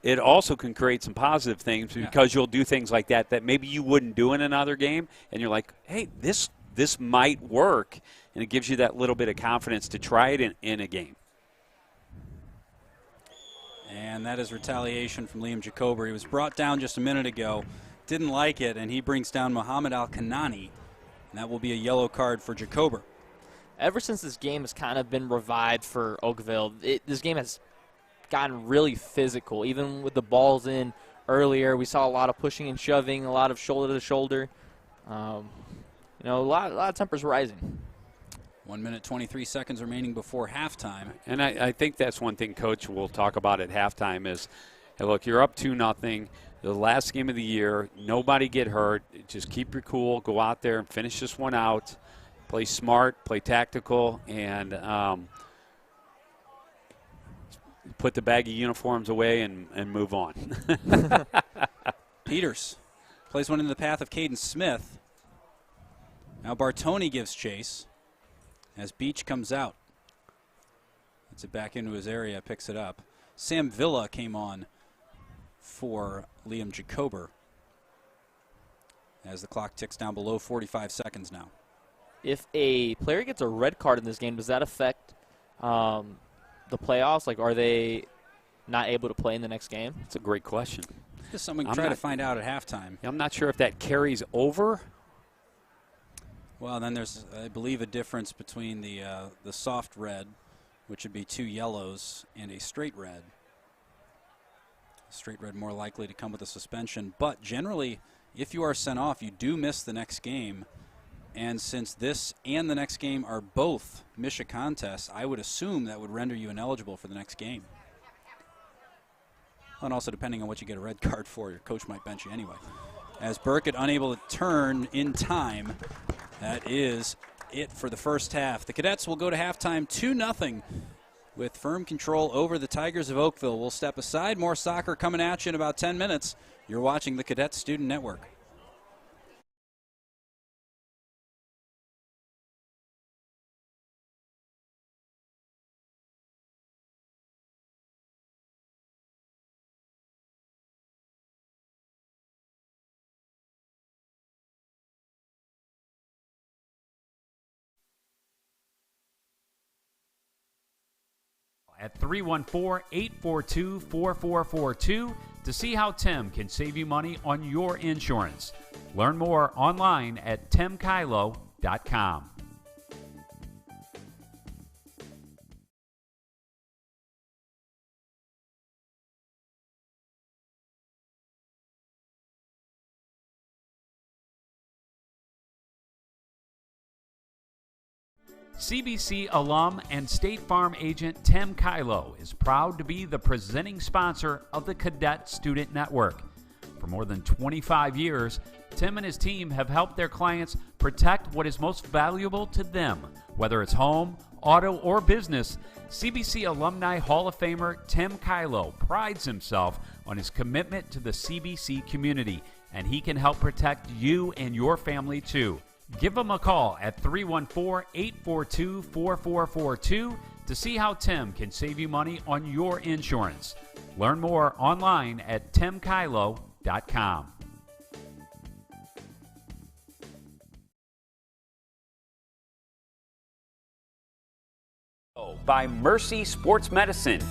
it also can create some positive things because you'll do things like that maybe you wouldn't do in another game, and you're like, hey, this might work, and it gives you that little bit of confidence to try it in a game. And that is retaliation from Liam Jacober. He was brought down just a minute ago, didn't like it, and he brings down Muhammad Al-Kanani, and that will be a yellow card for Jacober. Ever since this game has kind of been revived for Oakville, this game has gotten really physical. Even with the balls in earlier, we saw a lot of pushing and shoving, a lot of shoulder to shoulder. A lot of tempers rising. 1 minute, 23 seconds remaining before halftime. And I think that's one thing Coach will talk about at halftime is, hey, look, you're up 2-0. The last game of the year, nobody get hurt. Just keep your cool, go out there and finish this one out. Play smart, play tactical, and put the baggy uniforms away and move on. Peters plays one in the path of Kaden Smith. Now Bartoni gives chase as Beach comes out. Gets it back into his area, picks it up. Sam Villa came on for Liam Jacober as the clock ticks down below 45 seconds now. If a player gets a red card in this game, does that affect the playoffs? Like, are they not able to play in the next game? That's a great question. This is something we try to find out at halftime. I'm not sure if that carries over. Well, then there's, I believe, a difference between the soft red, which would be 2 yellows, and a straight red. Straight red more likely to come with a suspension. But generally, if you are sent off, you do miss the next game. And since this and the next game are both Misha contests, I would assume that would render you ineligible for the next game. And also, depending on what you get a red card for, your coach might bench you anyway. As Burkett unable to turn in time, that is it for the first half. The Cadets will go to halftime 2-0 with firm control over the Tigers of Oakville. We'll step aside. More soccer coming at you in about 10 minutes. You're watching the Cadet Student Network. At 314-842-4442 to see how Tim can save you money on your insurance. Learn more online at timkylo.com. CBC alum and State Farm agent Tim Kylo is proud to be the presenting sponsor of the Cadet Student Network. For more than 25 years, Tim and his team have helped their clients protect what is most valuable to them. Whether it's home, auto, or business, CBC Alumni Hall of Famer Tim Kylo prides himself on his commitment to the CBC community, and he can help protect you and your family too. Give them a call at 314-842-4442 to see how Tim can save you money on your insurance. Learn more online at timkylo.com. By Mercy Sports Medicine,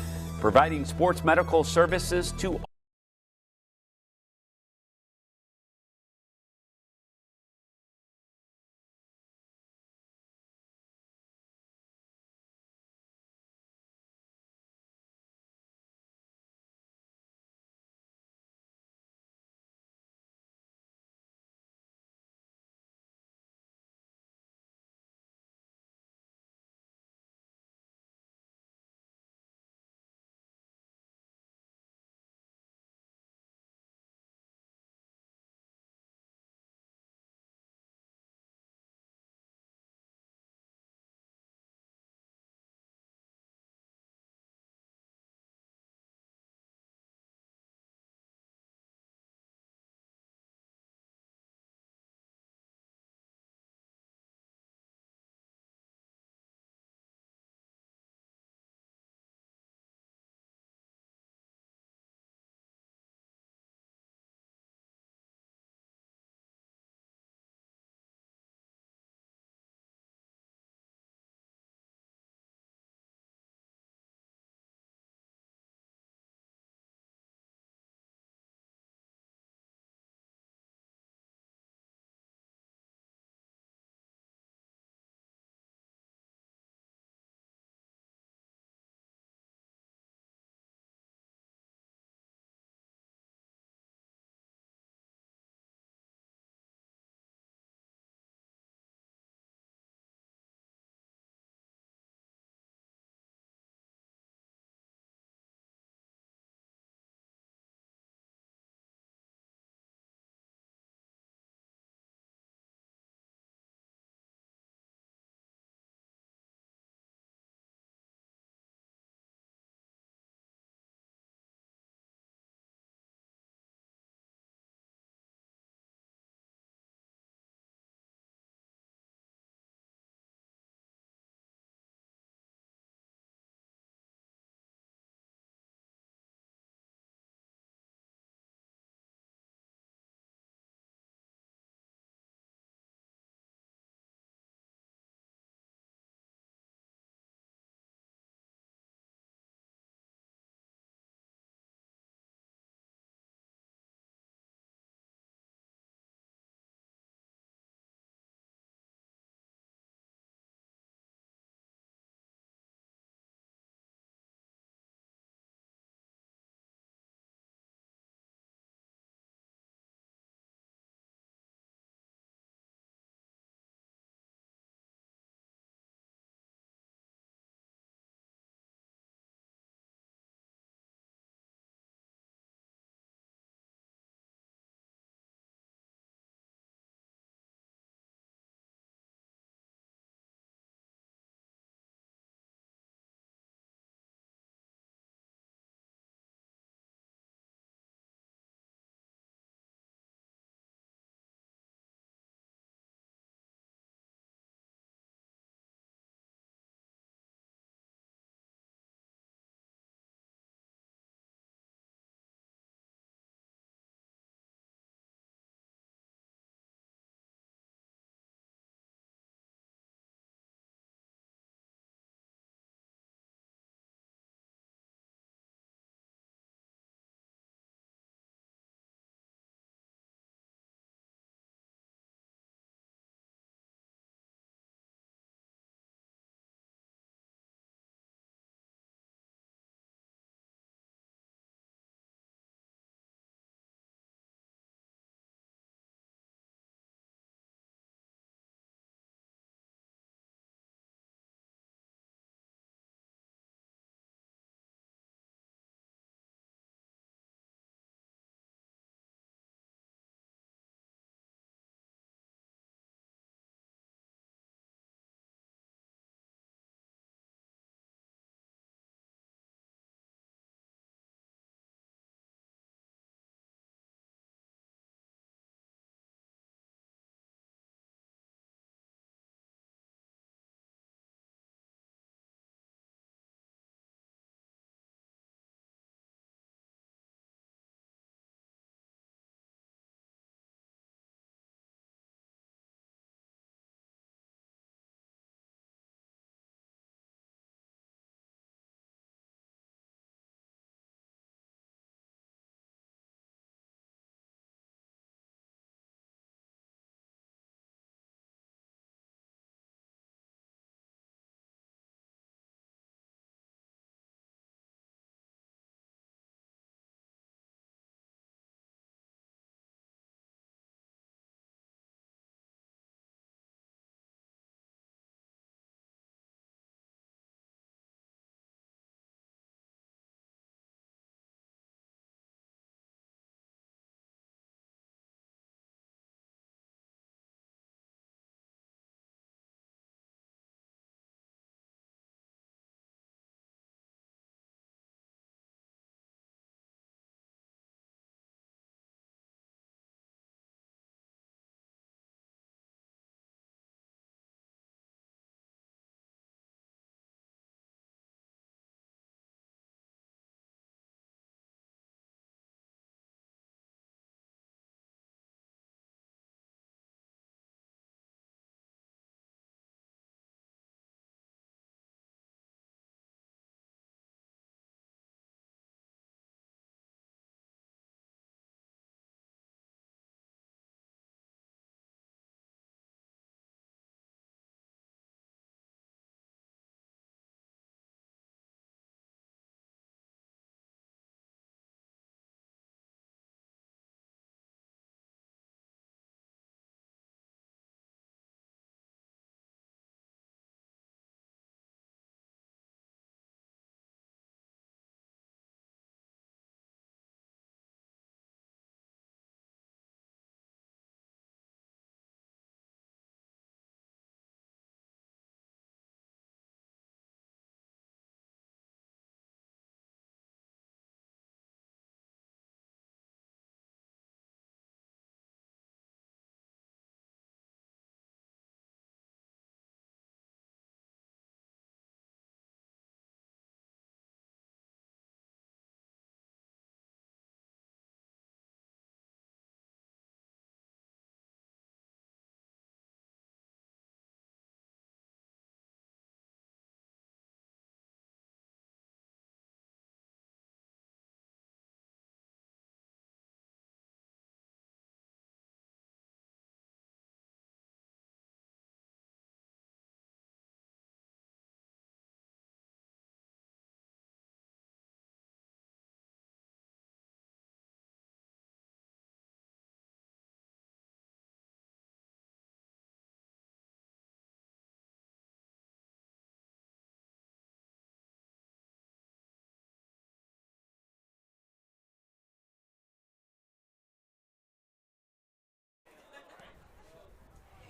providing sports medical services to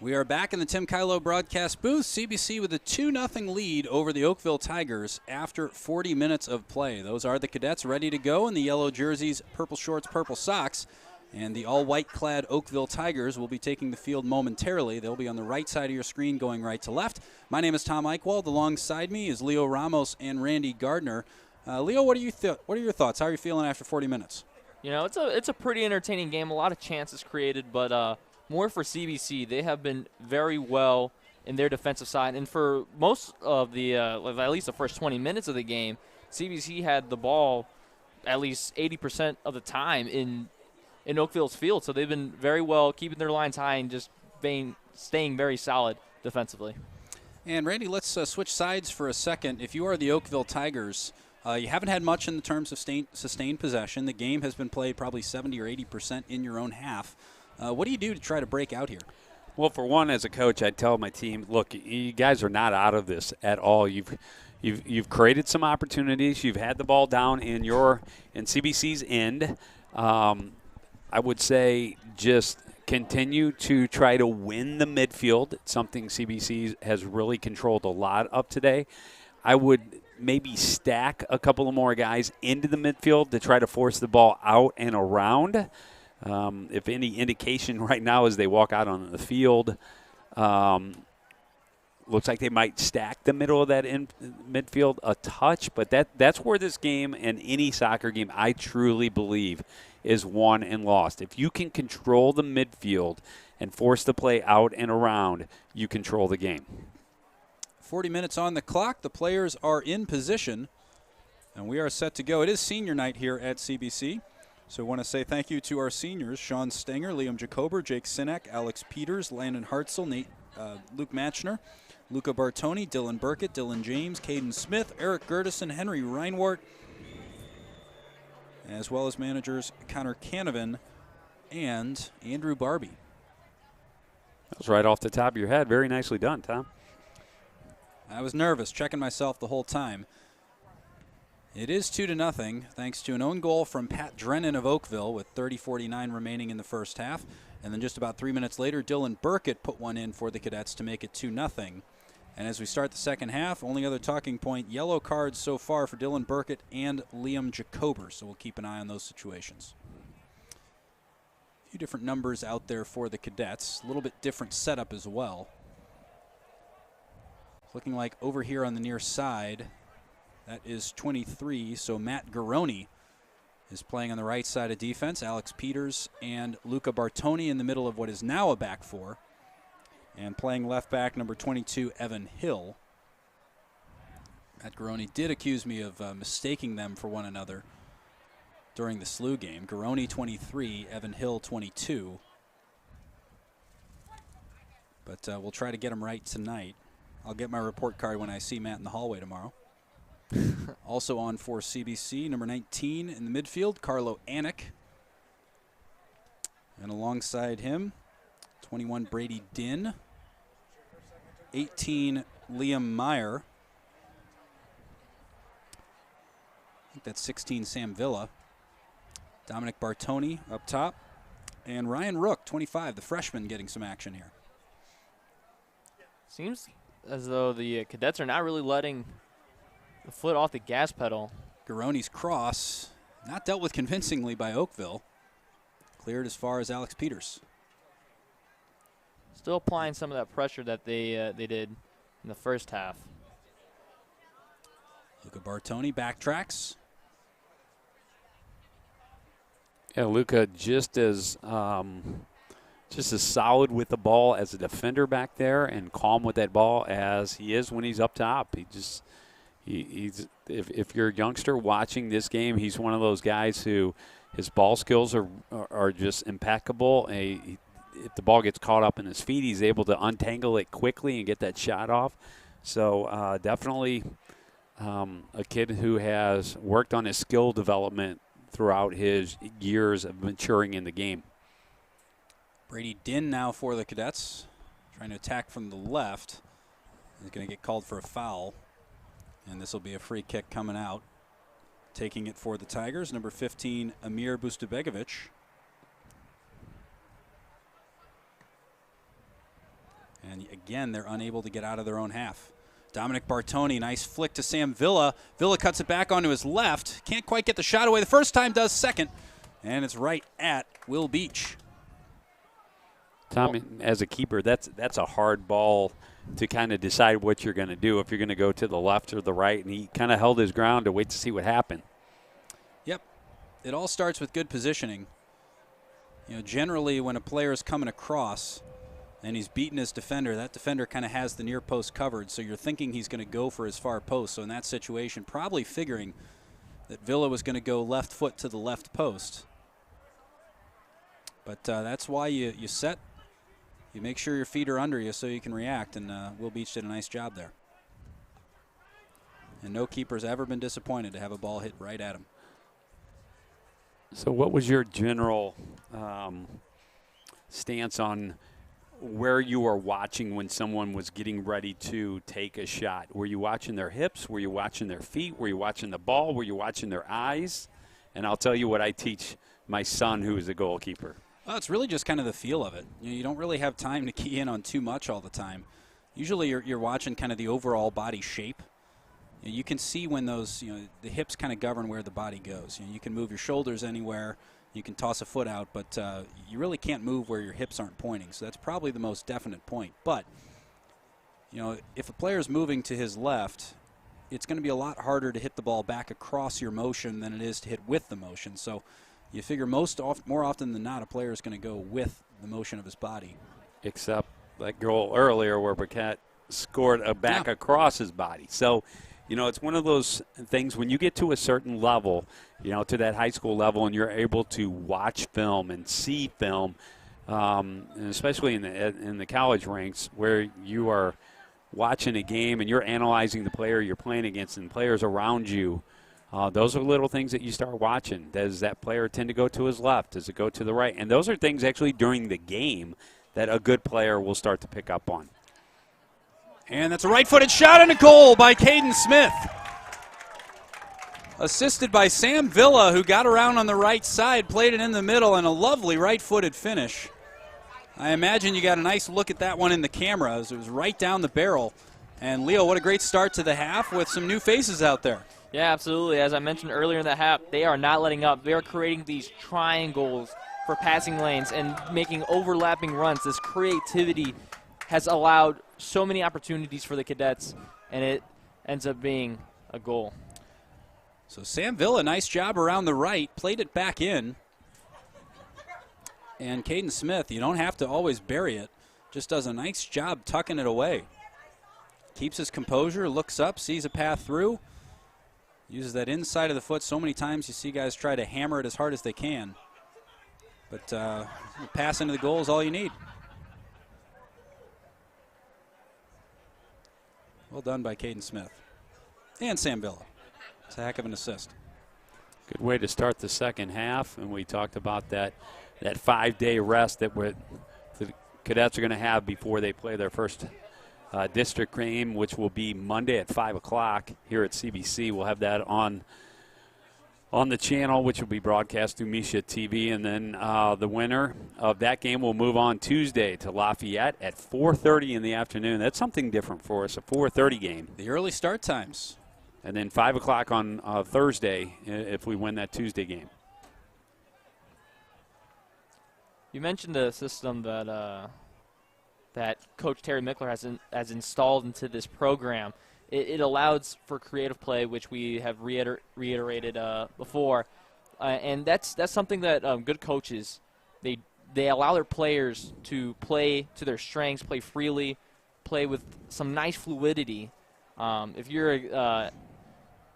We are back in the Tim Kylo broadcast booth. CBC with a 2-0 lead over the Oakville Tigers after 40 minutes of play. Those are the Cadets ready to go in the yellow jerseys, purple shorts, purple socks. And the all-white clad Oakville Tigers will be taking the field momentarily. They'll be on the right side of your screen going right to left. My name is Tom Eichwald. Alongside me is Leo Ramos and Randy Gardner. Leo, what are your thoughts? How are you feeling after 40 minutes? You know, it's a pretty entertaining game. A lot of chances created, but more for CBC. They have been very well in their defensive side. And for most of the, at least the first 20 minutes of the game, CBC had the ball at least 80% of the time in Oakville's field. So they've been very well keeping their lines high and just staying very solid defensively. And, Randy, let's switch sides for a second. If you are the Oakville Tigers, you haven't had much in the terms of sustained possession. The game has been played probably 70 or 80% in your own half. What do you do to try to break out here? Well, for one, as a coach, I'd tell my team, look, you guys are not out of this at all. You've created some opportunities. You've had the ball down in CBC's end. I would say just continue to try to win the midfield. It's something CBC has really controlled a lot of today. I would maybe stack a couple of more guys into the midfield to try to force the ball out and around. If any indication right now as they walk out on the field, looks like they might stack the middle of that midfield a touch, but that's where this game and any soccer game, I truly believe, is won and lost. If you can control the midfield and force the play out and around, you control the game. 40 minutes on the clock. The players are in position, and we are set to go. It is senior night here at CBC, so I want to say thank you to our seniors, Sean Stenger, Liam Jacober, Jake Sinek, Alex Peters, Landon Hartzell, Luke Matchner, Luca Bartoni, Dylan Burkett, Dylan James, Kaden Smith, Eric Gertison, Henry Reinwart, as well as managers Connor Canavan and Andrew Barbie. That was right off the top of your head. Very nicely done, Tom. I was nervous, checking myself the whole time. It is 2-0, thanks to an own goal from Pat Drennan of Oakville with 30:49 remaining in the first half. And then just about 3 minutes later, Dylan Burkett put one in for the Cadets to make it 2-0. And as we start the second half, only other talking point, yellow cards so far for Dylan Burkett and Liam Jacober. So we'll keep an eye on those situations. A few different numbers out there for the Cadets. A little bit different setup as well. Looking like over here on the near side, that is 23. So Matt Garoni is playing on the right side of defense. Alex Peters and Luca Bartoni in the middle of what is now a back four. And playing left back, number 22, Evan Hill. Matt Garoni did accuse me of mistaking them for one another during the SLU game. Garoni 23, Evan Hill 22. But we'll try to get them right tonight. I'll get my report card when I see Matt in the hallway tomorrow. Also on for CBC, number 19 in the midfield, Carlo Anik. And alongside him, 21, Brady Dinn. 18, Liam Meyer. I think that's 16, Sam Villa. Dominic Bartoni up top. And Ryan Rook, 25, the freshman, getting some action here. Seems as though the Cadets are not really letting the foot off the gas pedal. Garoni's cross, not dealt with convincingly by Oakville. Cleared as far as Alex Peters. Still applying some of that pressure that they did in the first half. Luca Bartoni backtracks. Yeah, Luca just as solid with the ball as a defender back there and calm with that ball as he is when he's up top. He's if you're a youngster watching this game, he's one of those guys who his ball skills are just impeccable. If the ball gets caught up in his feet, he's able to untangle it quickly and get that shot off. So definitely a kid who has worked on his skill development throughout his years of maturing in the game. Brady Dinn now for the Cadets, trying to attack from the left. He's going to get called for a foul, and this will be a free kick coming out. Taking it for the Tigers, number 15, Amir Bustabegovic. And again, they're unable to get out of their own half. Dominic Bartoni, nice flick to Sam Villa. Villa cuts it back onto his left. Can't quite get the shot away the first time, does second. And it's right at Will Beach. Tommy, as a keeper, that's a hard ball to kind of decide what you're going to do, if you're going to go to the left or the right. And he kind of held his ground to wait to see what happened. Yep. It all starts with good positioning. You know, generally when a player is coming across and he's beaten his defender, that defender kind of has the near post covered, so you're thinking he's going to go for his far post. So in that situation, probably figuring that Villa was going to go left foot to the left post. But that's why you set. You make sure your feet are under you so you can react, and Will Beach did a nice job there. And no keeper's ever been disappointed to have a ball hit right at him. So what was your general stance on where you were watching when someone was getting ready to take a shot? Were you watching their hips? Were you watching their feet? Were you watching the ball? Were you watching their eyes? And I'll tell you what I teach my son, who is a goalkeeper. Well, it's really just kind of the feel of it. You don't really have time to key in on too much all the time. Usually you're watching kind of the overall body shape. You can see when those, the hips kind of govern where the body goes. You can move your shoulders anywhere. You can toss a foot out, but you really can't move where your hips aren't pointing. So that's probably the most definite point. But, if a player is moving to his left, it's going to be a lot harder to hit the ball back across your motion than it is to hit with the motion. So you figure more often than not, a player is going to go with the motion of his body. Except that goal earlier where Paquette scored a back across his body. So, it's one of those things when you get to a certain level, to that high school level, and you're able to watch film and see film, and especially in the college ranks where you are watching a game and you're analyzing the player you're playing against and players around you. Those are little things that you start watching. Does that player tend to go to his left? Does it go to the right? And those are things actually during the game that a good player will start to pick up on. And that's a right-footed shot and a goal by Kaden Smith. Assisted by Sam Villa, who got around on the right side, played it in the middle, and a lovely right-footed finish. I imagine you got a nice look at that one in the camera as it was right down the barrel. And, Leo, what a great start to the half with some new faces out there. Yeah, absolutely. As I mentioned earlier in the half, they are not letting up. They are creating these triangles for passing lanes and making overlapping runs. This creativity has allowed so many opportunities for the Cadets, and it ends up being a goal. So Sam Villa, nice job around the right, played it back in. And Kaden Smith, you don't have to always bury it, just does a nice job tucking it away. Keeps his composure, looks up, sees a path through. Uses that inside of the foot. So many times you see guys try to hammer it as hard as they can. But pass into the goal is all you need. Well done by Kaden Smith. And Sam Villa. It's a heck of an assist. Good way to start the second half. And we talked about that 5-day rest that the Cadets are going to have before they play their first district game, which will be Monday at 5 o'clock here at CBC. We'll have that on the channel, which will be broadcast through Misha TV. And then the winner of that game will move on Tuesday to Lafayette at 4:30 in the afternoon. That's something different for us, a 4:30 game. The early start times. And then 5 o'clock on Thursday if we win that Tuesday game. You mentioned the system that Coach Terry Mickler has installed into this program. It allows for creative play, which we have reiterated before, and that's something that good coaches they allow their players to play to their strengths, play freely, play with some nice fluidity. If you're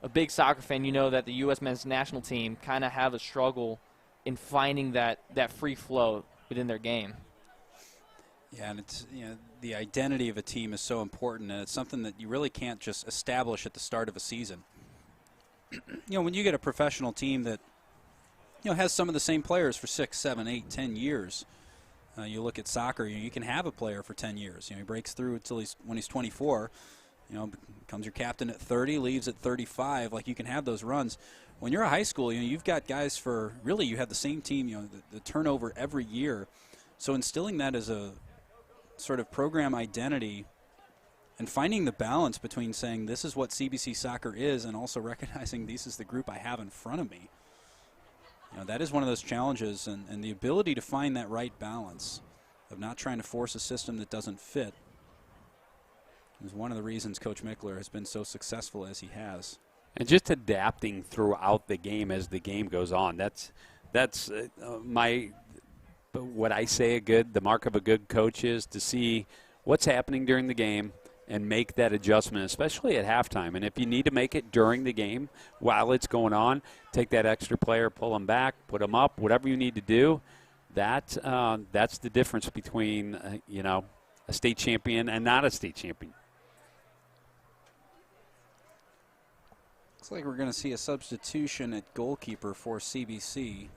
a big soccer fan, you know that the U.S. men's national team kind of have a struggle in finding that free flow within their game. Yeah, and it's the identity of a team is so important, and it's something that you really can't just establish at the start of a season. When you get a professional team that has some of the same players for 6, 7, 8, 10 years, you look at soccer, you can have a player for 10 years. He breaks through until when he's 24, becomes your captain at 30, leaves at 35. Like, you can have those runs. When you're a high school, you've got guys for really you have the same team. The turnover every year. So instilling that as a sort of program identity and finding the balance between saying this is what CBC soccer is and also recognizing this is the group I have in front of me. You know, that is one of those challenges, and the ability to find that right balance of not trying to force a system that doesn't fit is one of the reasons Coach Mickler has been so successful as he has. And just adapting throughout the game as the game goes on. That's what I say the mark of a good coach is to see what's happening during the game and make that adjustment, especially at halftime. And if you need to make it during the game while it's going on, take that extra player, pull them back, put them up, whatever you need to do. That's the difference between a state champion and not a state champion. Looks like we're going to see a substitution at goalkeeper for CBC.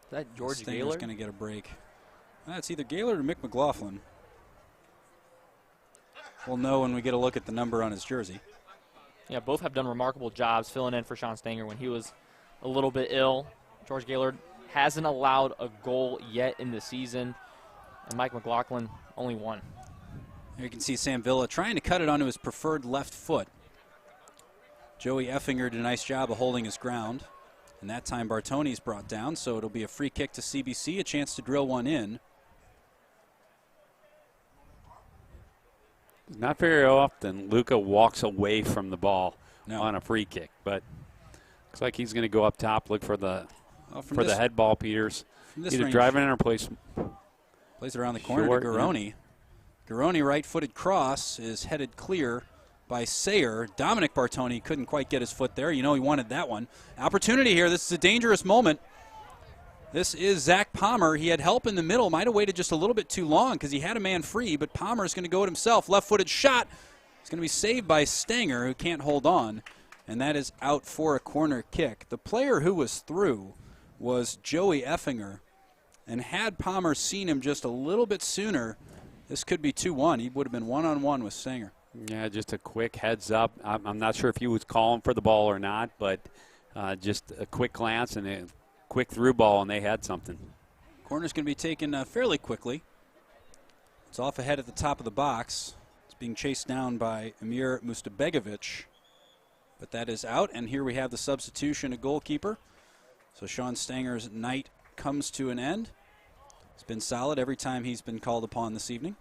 Is that George Stanger's Gaylor? Going to get a break. It's either Gaylor or Mick McLaughlin. We'll know when we get a look at the number on his jersey. Yeah, both have done remarkable jobs filling in for Sean Stanger when he was a little bit ill. George Gaylord hasn't allowed a goal yet in the season, and Mike McLaughlin only one. Here you can see Sam Villa trying to cut it onto his preferred left foot. Joey Effinger did a nice job of holding his ground. And that time Bartonius brought down, so it'll be a free kick to CBC, a chance to drill one in. Not very often Luca walks away from the ball on a free kick, but looks like he's going to go up top, look for the head ball, Peters. Either driving in or plays it around the corner to Garoni. Garoni, right-footed cross, is headed clear by Sayer. Dominic Bartoni couldn't quite get his foot there. You know he wanted that one. Opportunity here. This is a dangerous moment. This is Zach Palmer. He had help in the middle. Might have waited just a little bit too long because he had a man free, but Palmer's going to go it himself. Left-footed shot. It's going to be saved by Stanger, who can't hold on, and that is out for a corner kick. The player who was through was Joey Effinger, and had Palmer seen him just a little bit sooner, this could be 2-1. He would have been one-on-one with Stanger. Yeah, just a quick heads up. I'm not sure if he was calling for the ball or not, but just a quick glance and a quick through ball, and they had something. Corner's going to be taken fairly quickly. It's off ahead at the top of the box. It's being chased down by Emir Mustabegovic, but that is out, and here we have the substitution at goalkeeper. So Sean Stanger's night comes to an end. It's been solid every time he's been called upon this evening.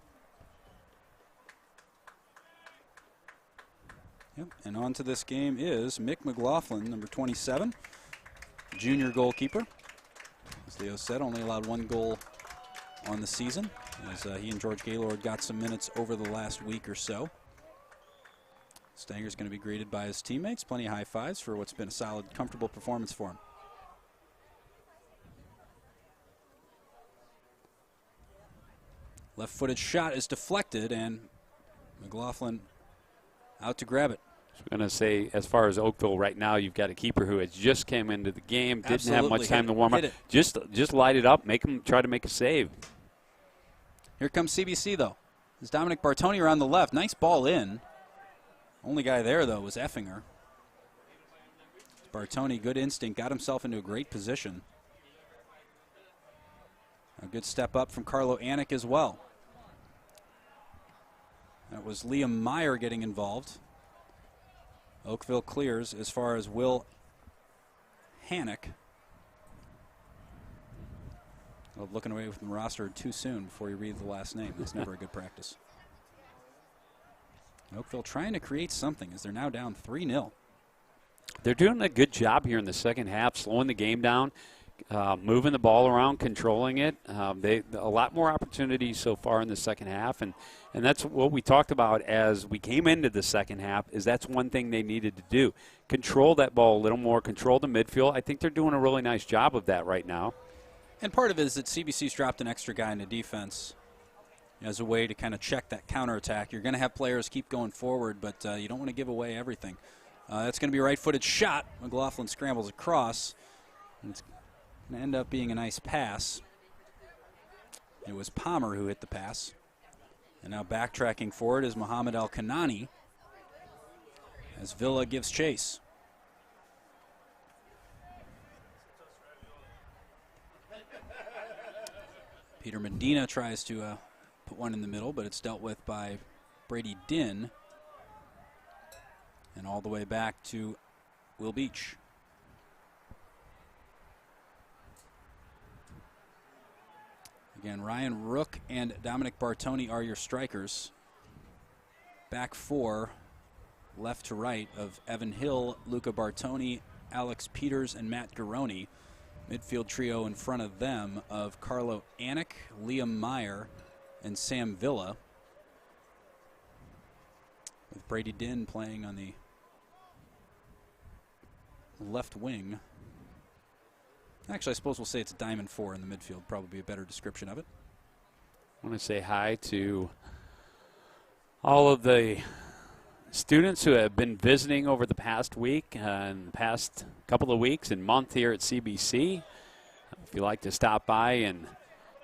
Yep. And on to this game is Mick McLaughlin, number 27, junior goalkeeper. As Leo said, only allowed one goal on the season, as he and George Gaylord got some minutes over the last week or so. Stanger's going to be greeted by his teammates. Plenty of high fives for what's been a solid, comfortable performance for him. Left-footed shot is deflected, and McLaughlin out to grab it. I was going to say, as far as Oakville right now, you've got a keeper who has just came into the game, didn't have much time to warm up. Just light it up, try to make a save. Here comes CBC, though. There's Dominic Bartoni around the left. Nice ball in. Only guy there, though, was Effinger. Bartoni, good instinct, got himself into a great position. A good step up from Carlo Anik as well. That was Liam Meyer getting involved. Oakville clears as far as Will Hannock. Well, looking away from the roster too soon before you read the last name. That's never a good practice. Oakville trying to create something as they're now down 3-0. They're doing a good job here in the second half, slowing the game down, moving the ball around, controlling it. A lot more opportunities so far in the second half, and that's what we talked about as we came into the second half, is that's one thing they needed to do. Control that ball a little more, control the midfield. I think they're doing a really nice job of that right now. And part of it is that CBC's dropped an extra guy into defense as a way to kind of check that counterattack. You're going to have players keep going forward, but you don't want to give away everything. That's going to be a right-footed shot. McLaughlin scrambles across. And it's going to end up being a nice pass. It was Palmer who hit the pass. And now backtracking forward is Mohamed El-Kanani as Villa gives chase. Peter Medina tries to put one in the middle, but it's dealt with by Brady Din. And all the way back to Will Beach. Again, Ryan Rook and Dominic Bartoni are your strikers. Back four, left to right, of Evan Hill, Luca Bartoni, Alex Peters, and Matt Garoni. Midfield trio in front of them of Carlo Anik, Liam Meyer, and Sam Villa. With Brady Din playing on the left wing. Actually, I suppose we'll say it's a diamond four in the midfield. Probably a better description of it. I want to say hi to all of the students who have been visiting over the past week and the past couple of weeks and month here at CBC. If you'd like to stop by and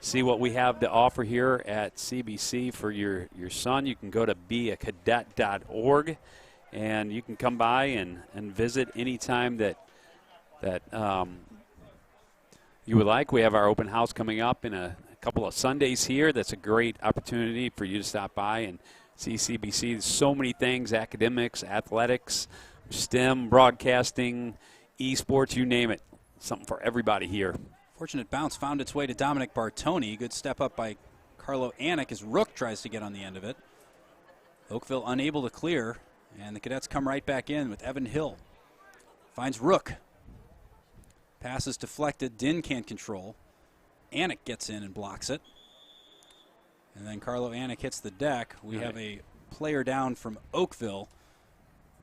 see what we have to offer here at CBC for your son, you can go to beacadet.org, and you can come by and visit anytime that you would like. We have our open house coming up in a couple of Sundays here. That's a great opportunity for you to stop by and see CBC. There's so many things: academics, athletics, STEM, broadcasting, esports, you name it. Something for everybody here. Fortunate bounce found its way to Dominic Bartoni. Good step up by Carlo Anik as Rook tries to get on the end of it. Oakville unable to clear, and the Cadets come right back in with Evan Hill. Finds Rook. Pass is deflected. Din can't control. Anik gets in and blocks it. And then Carlo Anik hits the deck. We have a player down from Oakville.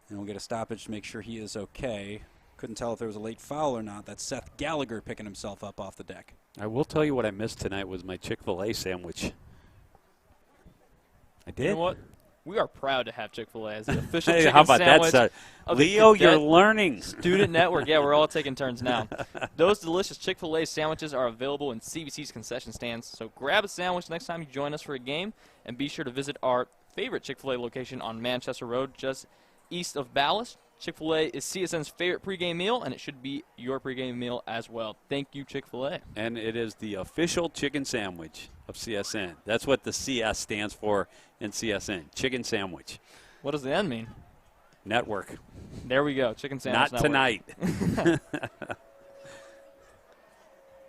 And we'll get a stoppage to make sure he is okay. Couldn't tell if there was a late foul or not. That's Seth Gallagher picking himself up off the deck. I will tell you what I missed tonight was my Chick-fil-A sandwich. I did? You know what? We are proud to have Chick-fil-A as the official hey, chicken how about sandwich that, of Leo, the you're Cadet learning. Student Network. Yeah, we're all taking turns now. Those delicious Chick-fil-A sandwiches are available in CBC's concession stands. So grab a sandwich next time you join us for a game, and be sure to visit our favorite Chick-fil-A location on Manchester Road, just east of Ballast. Chick-fil-A is CSN's favorite pregame meal, and it should be your pregame meal as well. Thank you, Chick-fil-A. And it is the official chicken sandwich of CSN. That's what the CS stands for in CSN, chicken sandwich. What does the N mean? Network. There we go, chicken sandwich Not tonight. That's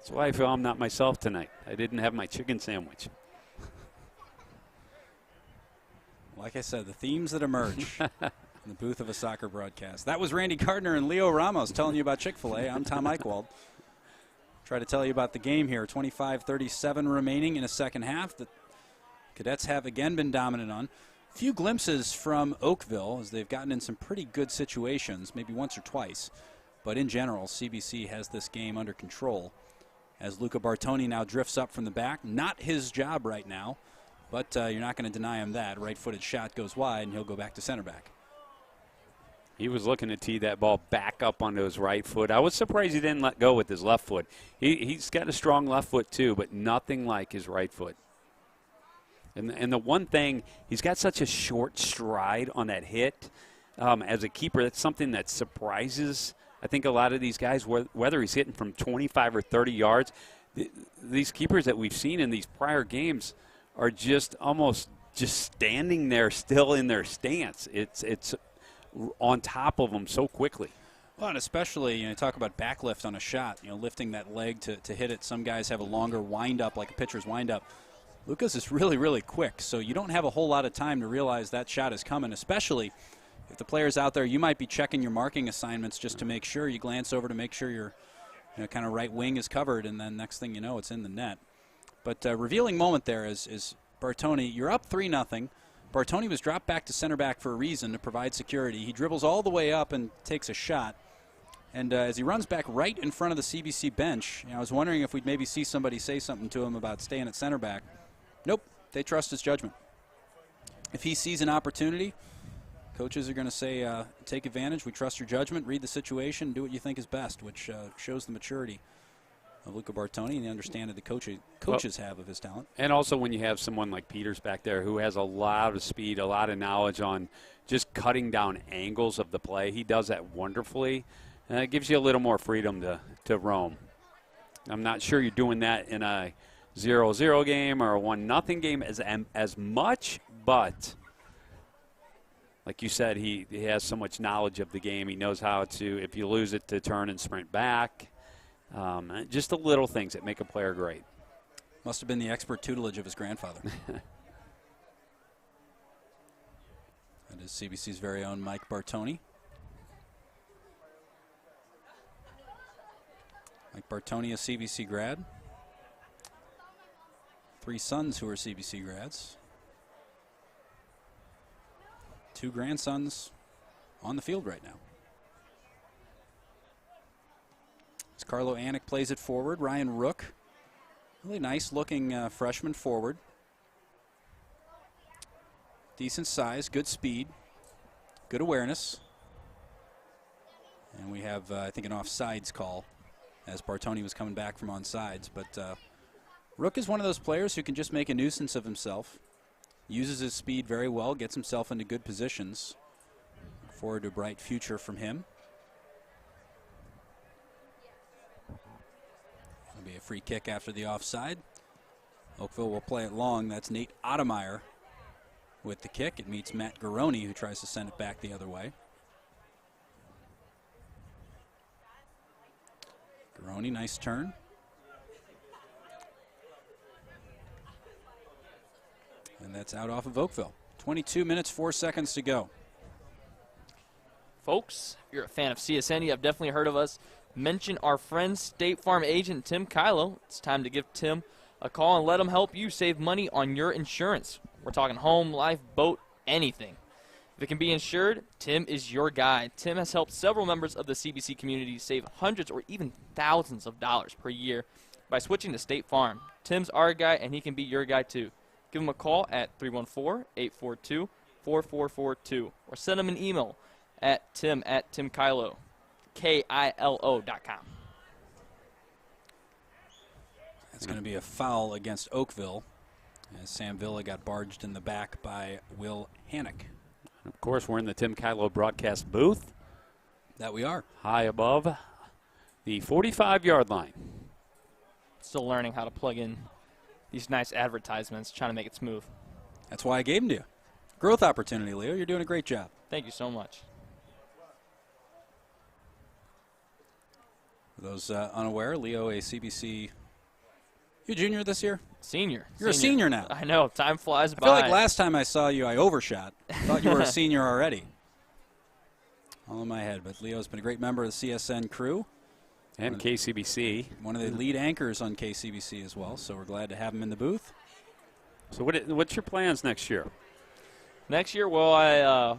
why I feel I'm not myself tonight. I didn't have my chicken sandwich. Like I said, the themes that emerge in the booth of a soccer broadcast. That was Randy Gardner and Leo Ramos telling you about Chick-fil-A. I'm Tom Eichwald. Try to tell you about the game here. 25-37 remaining in a second half. The Cadets have again been dominant on. A few glimpses from Oakville as they've gotten in some pretty good situations, maybe once or twice. But in general, CBC has this game under control as Luca Bartoni now drifts up from the back. Not his job right now, but you're not going to deny him that. Right-footed shot goes wide, and he'll go back to center back. He was looking to tee that ball back up onto his right foot. I was surprised he didn't let go with his left foot. He's got a strong left foot too, but nothing like his right foot. And the one thing, he's got such a short stride on that hit. As a keeper, that's something that surprises, I think, a lot of these guys, whether he's hitting from 25 or 30 yards. These keepers that we've seen in these prior games are just almost just standing there still in their stance. It's on top of them so quickly. Well, and especially, talk about backlift on a shot, lifting that leg to hit it. Some guys have a longer wind-up, like a pitcher's wind-up. Lucas is really, really quick, so you don't have a whole lot of time to realize that shot is coming, especially if the player's out there. You might be checking your marking assignments just to make sure. You glance over to make sure your kind of right wing is covered, and then next thing you know, it's in the net. But revealing moment there is Bartoni. You're up 3-0. Bartoni was dropped back to center back for a reason, to provide security. He dribbles all the way up and takes a shot. And as he runs back right in front of the CBC bench, I was wondering if we'd maybe see somebody say something to him about staying at center back. Nope, they trust his judgment. If he sees an opportunity, coaches are going to say, take advantage, we trust your judgment, read the situation, do what you think is best, which shows the maturity of Luca Bartoni and the understanding the coaches have of his talent. And also when you have someone like Peters back there who has a lot of speed, a lot of knowledge on just cutting down angles of the play. He does that wonderfully. And it gives you a little more freedom to roam. I'm not sure you're doing that in a 0-0 game or a 1-0 game as much, but like you said, he has so much knowledge of the game. He knows how to, if you lose it, to turn and sprint back. Just the little things that make a player great. Must have been the expert tutelage of his grandfather. That is CBC's very own Mike Bartoni. Mike Bartoni, a CBC grad. 3 sons who are CBC grads. 2 grandsons on the field right now. As Carlo Anik plays it forward, Ryan Rook, really nice looking freshman forward. Decent size, good speed, good awareness. And we have, I think, an offsides call as Bartoni was coming back from onside. But Rook is one of those players who can just make a nuisance of himself. Uses his speed very well, gets himself into good positions. Look forward to a bright future from him. It'll be a free kick after the offside. Oakville will play it long. That's Nate Ottemeyer with the kick. It meets Matt Garoni, who tries to send it back the other way. Garoni, nice turn. And that's out off of Oakville. 22 minutes, 4 seconds to go. Folks, if you're a fan of CSN, you have definitely heard of us. Mention our friend, State Farm agent Tim Kylo. It's time to give Tim a call and let him help you save money on your insurance. We're talking home, life, boat, anything. If it can be insured, Tim is your guy. Tim has helped several members of the CBC community save hundreds or even thousands of dollars per year by switching to State Farm. Tim's our guy, and he can be your guy too. Give him a call at 314-842-4442 or send him an email at tim@timkylo, KILO.com. That's going to be a foul against Oakville as Sam Villa got barged in the back by Will Hannock. Of course, we're in the Tim Kylo broadcast booth. That we are. High above the 45-yard line. Still learning how to plug in these nice advertisements, trying to make it smooth. That's why I gave them to you. Growth opportunity, Leo. You're doing a great job. Thank you so much. For those unaware, Leo, a CBC. You a junior this year? Senior. You're a senior now. I know. Time flies by. I feel like last time I saw you, I overshot. I thought you were a senior already. All in my head. But Leo's been a great member of the CSN crew. And KCBC. One of the lead anchors on KCBC as well, so we're glad to have him in the booth. So what's your plans next year? Next year, well, I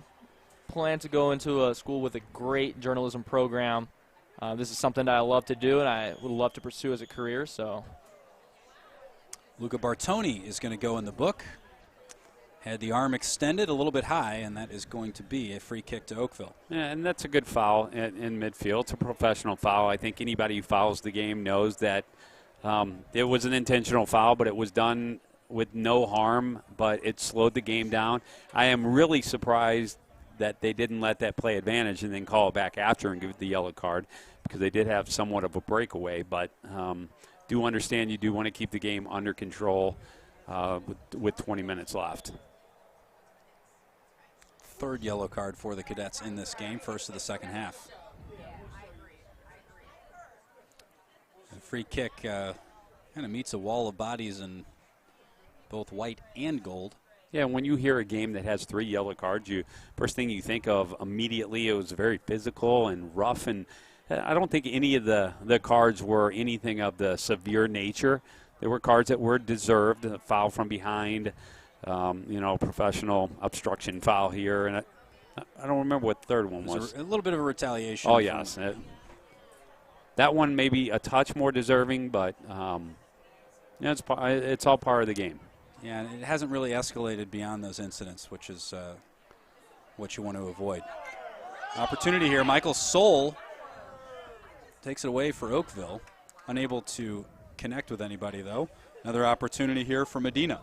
plan to go into a school with a great journalism program. This is something that I love to do, and I would love to pursue as a career. So, Luca Bartoni is going to go in the book. Had the arm extended a little bit high, and that is going to be a free kick to Oakville. Yeah, and that's a good foul in midfield. It's a professional foul. I think anybody who follows the game knows that it was an intentional foul, but it was done with no harm, but it slowed the game down. I am really surprised that they didn't let that play advantage and then call it back after and give it the yellow card, because they did have somewhat of a breakaway. But do understand you do want to keep the game under control with 20 minutes left. Third yellow card for the Cadets in this game, first of the second half. The free kick kind of meets a wall of bodies in both white and gold. Yeah, when you hear a game that has 3 yellow cards, first thing you think of immediately, it was very physical and rough, and I don't think any of the cards were anything of the severe nature. There were cards that were deserved, a foul from behind, professional obstruction foul here, and I don't remember what the third one was. A little bit of a retaliation. Oh, yes. That one may be a touch more deserving, but it's all part of the game. Yeah, and it hasn't really escalated beyond those incidents, which is what you want to avoid. Opportunity here. Michael Soul takes it away for Oakville. Unable to connect with anybody, though. Another opportunity here for Medina.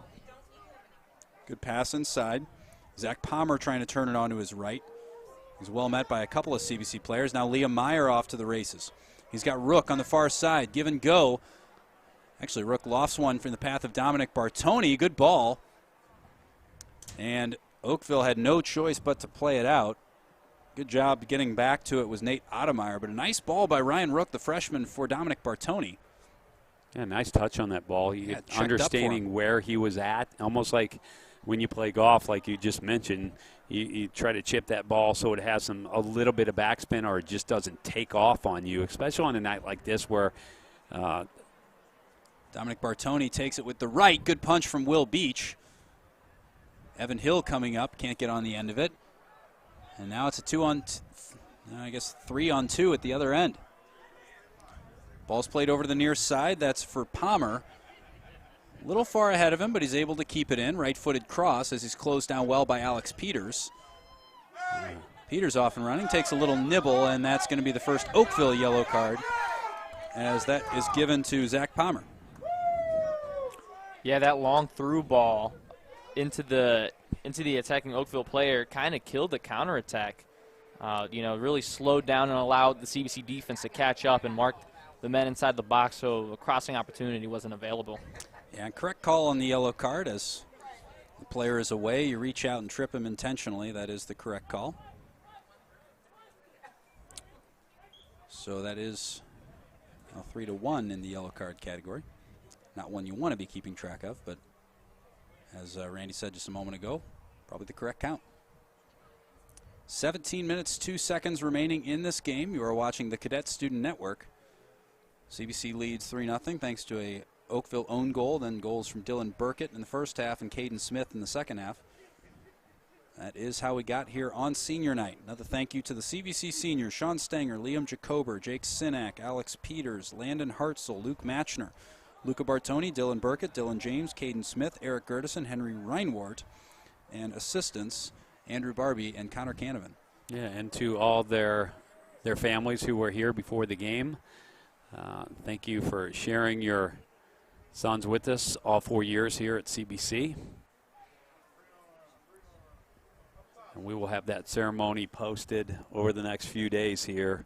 Good pass inside. Zach Palmer trying to turn it on to his right. He's well met by a couple of CBC players. Now Liam Meyer off to the races. He's got Rook on the far side. Give and go. Actually, Rook lofts one from the path of Dominic Bartoni. Good ball. And Oakville had no choice but to play it out. Good job getting back to it was Nate Ottemeyer, but a nice ball by Ryan Rook, the freshman, for Dominic Bartoni. Yeah, nice touch on that ball. Understanding where he was at, almost like when you play golf, like you just mentioned, you try to chip that ball so it has a little bit of backspin or it just doesn't take off on you, especially on a night like this where Dominic Bartoni takes it with the right. Good punch from Will Beach. Evan Hill coming up, can't get on the end of it. And now it's a 3-on-2 at the other end. Ball's played over to the near side. That's for Palmer. A little far ahead of him, but he's able to keep it in. Right-footed cross as he's closed down well by Alex Peters. Peters off and running, takes a little nibble, and that's going to be the first Oakville yellow card as that is given to Zach Palmer. Yeah, that long through ball into the attacking Oakville player kind of killed the counterattack. Really slowed down and allowed the CBC defense to catch up and mark the men inside the box, so a crossing opportunity wasn't available. Yeah, correct call on the yellow card. As the player is away, you reach out and trip him intentionally. That is the correct call. So that is 3-1 in the yellow card category. Not one you want to be keeping track of, but as Randy said just a moment ago, probably the correct count. 17 minutes, 2 seconds remaining in this game. You are watching the Cadet Student Network. CBC leads 3-0 thanks to a Oakville own goal, then goals from Dylan Burkett in the first half and Kaden Smith in the second half. That is how we got here on senior night. Another thank you to the CBC seniors, Sean Stenger, Liam Jacober, Jake Sinak, Alex Peters, Landon Hartzell, Luke Matchner, Luca Bartoni, Dylan Burkett, Dylan James, Kaden Smith, Eric Gertison, Henry Reinwart, and assistants Andrew Barbie and Connor Canavan. Yeah, and to all their families who were here before the game, thank you for sharing your sons with us all 4 years here at CBC. And we will have that ceremony posted over the next few days here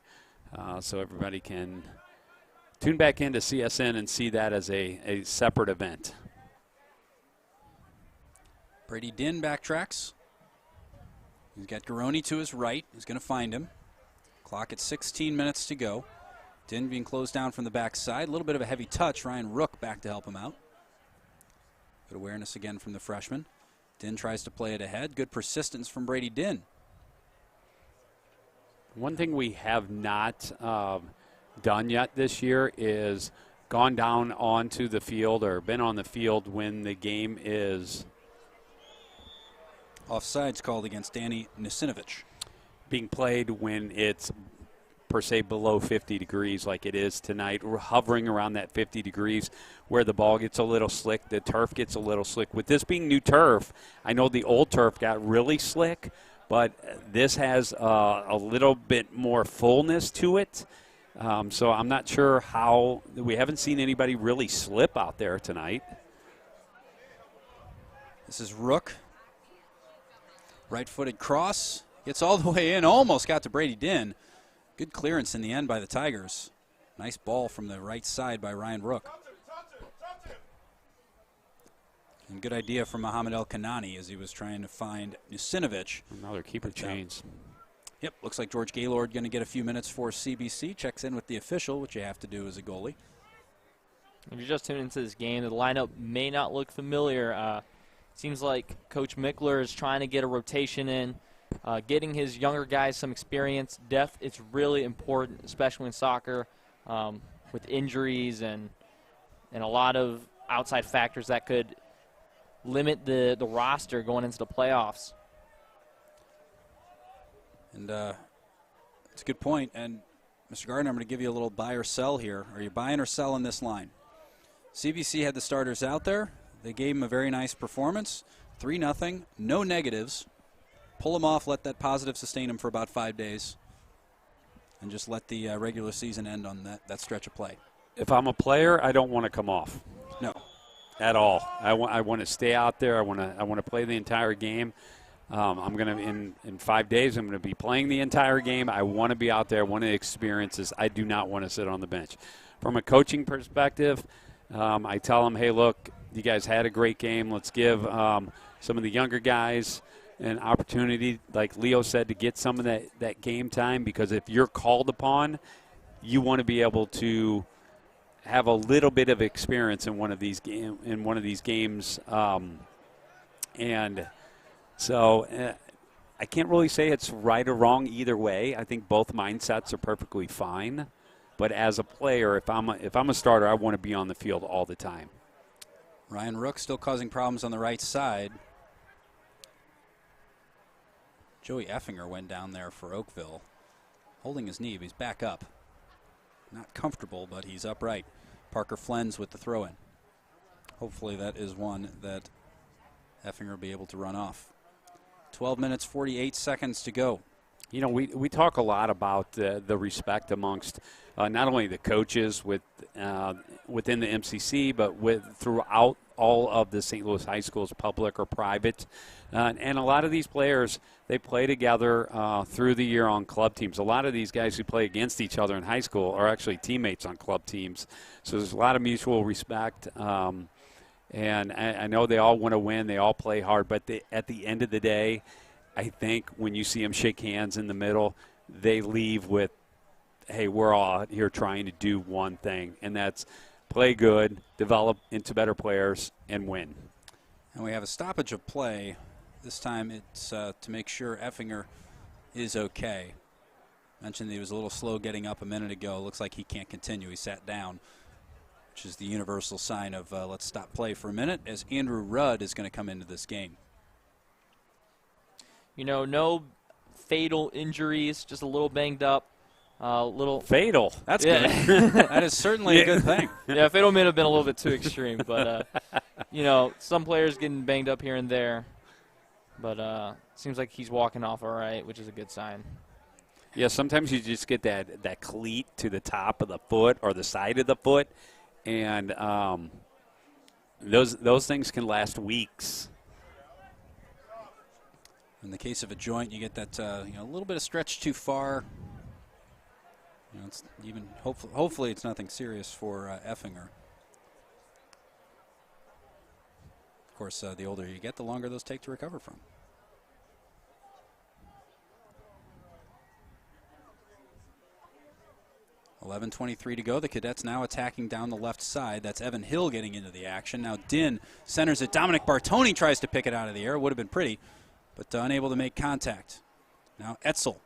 so everybody can tune back into CSN and see that as a separate event. Brady Dinn backtracks. He's got Garoni to his right. He's going to find him. Clock at 16 minutes to go. Dinn being closed down from the backside. A little bit of a heavy touch. Ryan Rook back to help him out. Good awareness again from the freshman. Dinn tries to play it ahead. Good persistence from Brady Dinn. One thing we have not done yet this year is gone down onto the field or been on the field when the game is offsides called against Danny Nusinovich. Being played when it's per se below 50 degrees like it is tonight. We're hovering around that 50 degrees where the ball gets a little slick, the turf gets a little slick. With this being new turf, I know the old turf got really slick, but this has a little bit more fullness to it. So I'm not sure how – we haven't seen anybody really slip out there tonight. This is Rook. Right-footed cross. Gets all the way in. Almost got to Brady Dinn. Good clearance in the end by the Tigers. Nice ball from the right side by Ryan Rook. And good idea from Mohamed El Kanani as he was trying to find Nusinovich. Another keeper change. Yep, looks like George Gaylord going to get a few minutes for CBC. Checks in with the official, which you have to do as a goalie. If you're just tuning into this game, the lineup may not look familiar. Seems like Coach Mickler is trying to get a rotation in, getting his younger guys some experience. Depth is really important, especially in soccer, with injuries and a lot of outside factors that could limit the roster going into the playoffs. And it's a good point. And Mr. Gardner, I'm going to give you a little buy or sell here. Are you buying or selling this line? CBC had the starters out there. They gave them a very nice performance. 3-0, no negatives. Pull them off, let that positive sustain them for about 5 days, and just let the regular season end on that stretch of play. If I'm a player, I don't want to come off. No. At all. I want to stay out there. I want to play the entire game. I'm going to, in 5 days, I'm going to be playing the entire game. I want to be out there. I want to experience this. I do not want to sit on the bench. From a coaching perspective, I tell them, hey, look, you guys had a great game. Let's give some of the younger guys an opportunity, like Leo said, to get some of that game time, because if you're called upon, you want to be able to have a little bit of experience in one of these games. And so I can't really say it's right or wrong either way. I think both mindsets are perfectly fine. But as a player, if I'm a starter, I want to be on the field all the time. Ryan Rook still causing problems on the right side. Joey Effinger went down there for Oakville, holding his knee, but he's back up. Not comfortable, but he's upright. Parker Flens with the throw-in. Hopefully that is one that Effinger will be able to run off. 12 minutes, 48 seconds to go. You know, we talk a lot about the respect amongst not only the coaches within the MCC, but throughout all of the St. Louis high schools, public or private. And a lot of these players, they play together through the year on club teams. A lot of these guys who play against each other in high school are actually teammates on club teams. So there's a lot of mutual respect. And I know they all want to win. They all play hard. But at the end of the day, I think when you see them shake hands in the middle, they leave with, hey, we're all out here trying to do one thing, and that's play good, develop into better players, and win. And we have a stoppage of play. This time it's to make sure Effinger is okay. Mentioned that he was a little slow getting up a minute ago. Looks like he can't continue. He sat down, which is the universal sign of let's stop play for a minute, as Andrew Rudd is going to come into this game. You know, no fatal injuries, just a little banged up. Little fatal. That's good. That is certainly a good thing. Yeah, fatal may have been a little bit too extreme, but you know, some players getting banged up here and there. But seems like he's walking off all right, which is a good sign. Yeah, sometimes you just get that cleat to the top of the foot or the side of the foot, and those things can last weeks. In the case of a joint, you get that a little bit of stretch too far. You know, it's even hopefully it's nothing serious for Effinger. Of course, the older you get, the longer those take to recover from. .11:23 to go. The Cadets now attacking down the left side. That's Evan Hill getting into the action. Now Din centers it. Dominic Bartoni tries to pick it out of the air. Would have been pretty, but unable to make contact. Now Etzel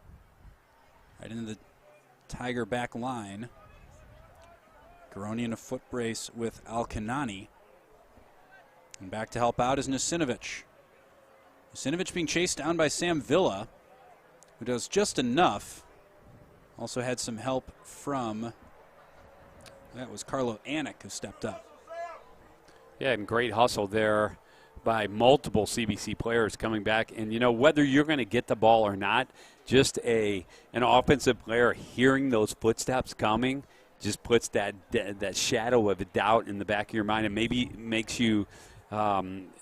right into the Tiger back line. Garoni in a foot brace with Alkanani. And back to help out is Nasinovich. Nasinovich being chased down by Sam Villa, who does just enough. Also had some help from, that was Carlo Anik who stepped up. Yeah, and great hustle there by multiple CBC players coming back. And, you know, whether you're going to get the ball or not, just an offensive player hearing those footsteps coming just puts that shadow of a doubt in the back of your mind, and maybe makes you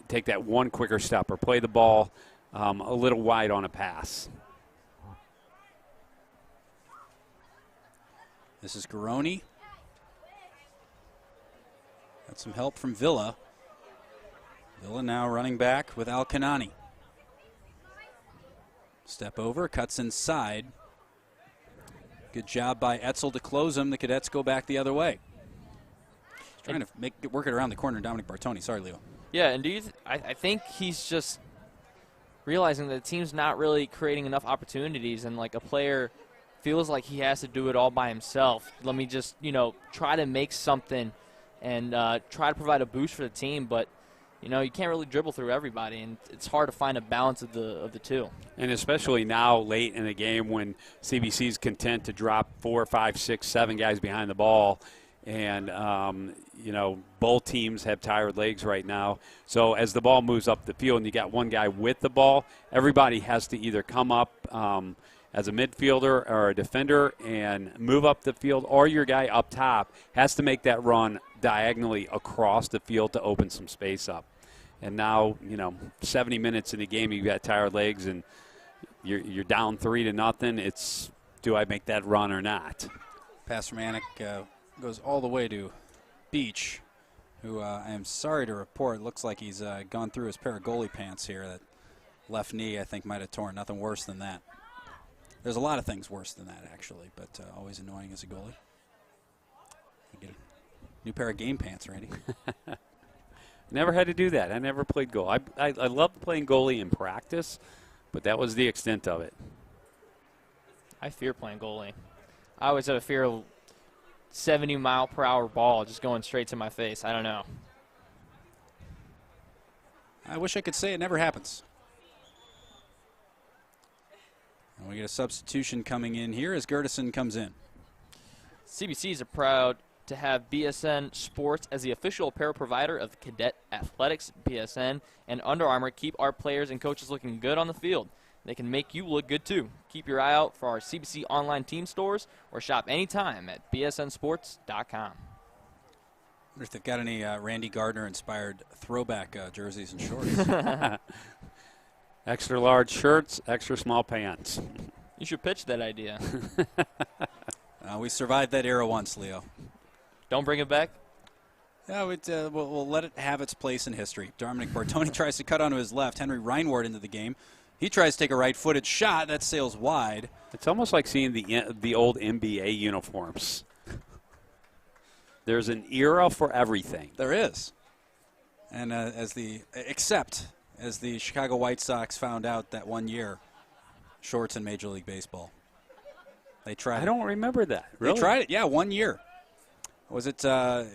take that one quicker step or play the ball a little wide on a pass. This is Garoni. Got some help from Villa. Villa now running back with Alkanani. Step over, cuts inside. Good job by Etzel to close him. The Cadets go back the other way. Trying to work it around the corner. Dominic Bartoni. Sorry, Leo. Yeah, and I think he's just realizing that the team's not really creating enough opportunities, and like a player feels like he has to do it all by himself. Let me just, try to make something and try to provide a boost for the team, but you can't really dribble through everybody, and it's hard to find a balance of the two. And especially now late in the game when CBC is content to drop 4, 5, 6, 7 guys behind the ball, and both teams have tired legs right now. So as the ball moves up the field and you got one guy with the ball, everybody has to either come up as a midfielder or a defender and move up the field, or your guy up top has to make that run diagonally across the field to open some space up. And now, 70 minutes in the game, you've got tired legs and you're down 3-0. It's, do I make that run or not? Pass from Anik goes all the way to Beach. who I am sorry to report looks like he's gone through his pair of goalie pants here. That left knee, I think, might have torn. Nothing worse than that. There's a lot of things worse than that, actually, but always annoying as a goalie. You get a new pair of game pants, Randy. Never had to do that. I never played goal. I loved playing goalie in practice, but that was the extent of it. I fear playing goalie. I always had a fear of 70-mile-per-hour ball just going straight to my face. I don't know. I wish I could say it never happens. And we get a substitution coming in here as Gertison comes in. CBCs are proud to have BSN Sports as the official apparel provider of Cadet Athletics. BSN and Under Armour keep our players and coaches looking good on the field. They can make you look good, too. Keep your eye out for our CBC online team stores or shop anytime at bsnsports.com. I wonder if they've got any Randy Gardner-inspired throwback jerseys and shorts. Extra large shirts, extra small pants. You should pitch that idea. We survived that era once, Leo. Don't bring it back? Yeah, we'll let it have its place in history. Dominic Bartoni tries to cut onto his left. Henry Reinward into the game. He tries to take a right-footed shot. That sails wide. It's almost like seeing the old NBA uniforms. There's an era for everything. There is. And except as the Chicago White Sox found out that one year, shorts in Major League Baseball. They tried it. I don't remember that. Really? They tried it, yeah, 1 year. Was it, I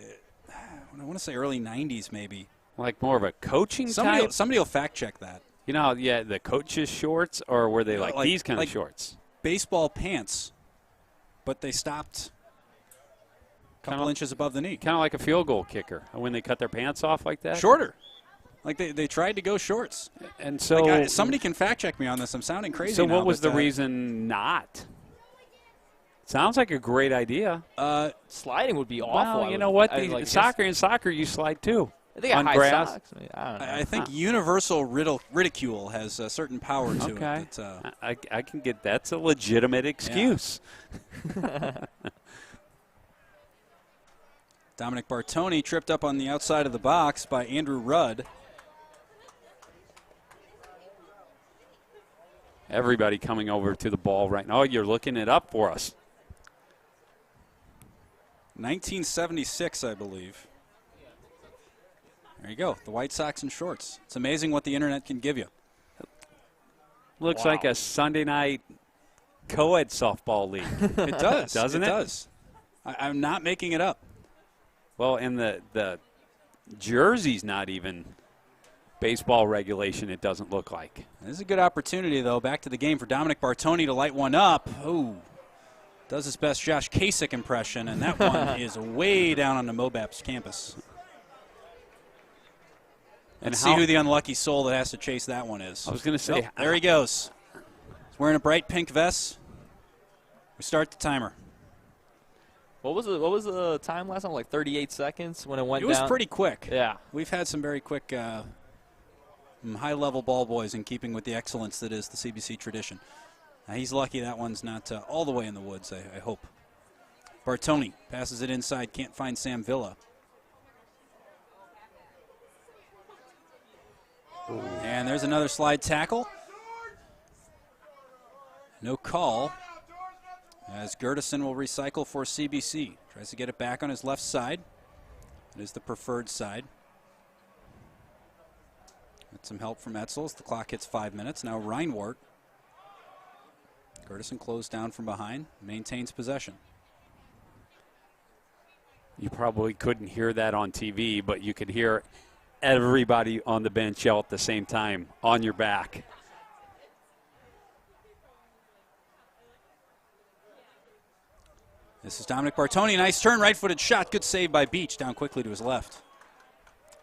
want to say early 90s maybe. Like more of a coaching type? Somebody will fact-check that. You know, yeah, the coaches' shorts, or were they like these kind of shorts? Baseball pants, but they stopped a couple inches above the knee. Kind of like a field goal kicker when they cut their pants off like that? Shorter. Like they tried to go shorts. And so somebody can fact-check me on this. I'm sounding crazy So now, what was the reason not? Sounds like a great idea. Sliding would be awful. Well, you know what? In soccer, you slide too. I think on high grass. Socks. I don't know. I think universal ridicule has a certain power to it. I can get that's a legitimate excuse. Yeah. Dominic Bartoni tripped up on the outside of the box by Andrew Rudd. Everybody coming over to the ball right now. Oh, you're looking it up for us. 1976, I believe. There you go, the White Sox in shorts. It's amazing what the internet can give you. Looks like a Sunday night co-ed softball league. It does. Doesn't it? It does. I'm not making it up. Well, and the jersey's not even baseball regulation, it doesn't look like. This is a good opportunity, though. Back to the game for Dominic Bartoni to light one up. Oh, does his best Josh Kasich impression, and that one is way down on the Mobap's campus. And see who the unlucky soul that has to chase that one is. I was going to say. Oh, there he goes. He's wearing a bright pink vest. We start the timer. What was the time last time? Like 38 seconds when it went down? It was pretty quick. Yeah. We've had some very quick high-level ball boys in keeping with the excellence that is the CBC tradition. He's lucky that one's not all the way in the woods, I hope. Bartoni passes it inside, can't find Sam Villa. And there's another slide tackle. No call, as Gertison will recycle for CBC. Tries to get it back on his left side. It is the preferred side. Get some help from Etzels. The clock hits 5 minutes. Now Reinwart. Gertison closed down from behind, maintains possession. You probably couldn't hear that on TV, but you could hear everybody on the bench yell at the same time, on your back. This is Dominic Bartoni. Nice turn, right-footed shot. Good save by Beach, down quickly to his left.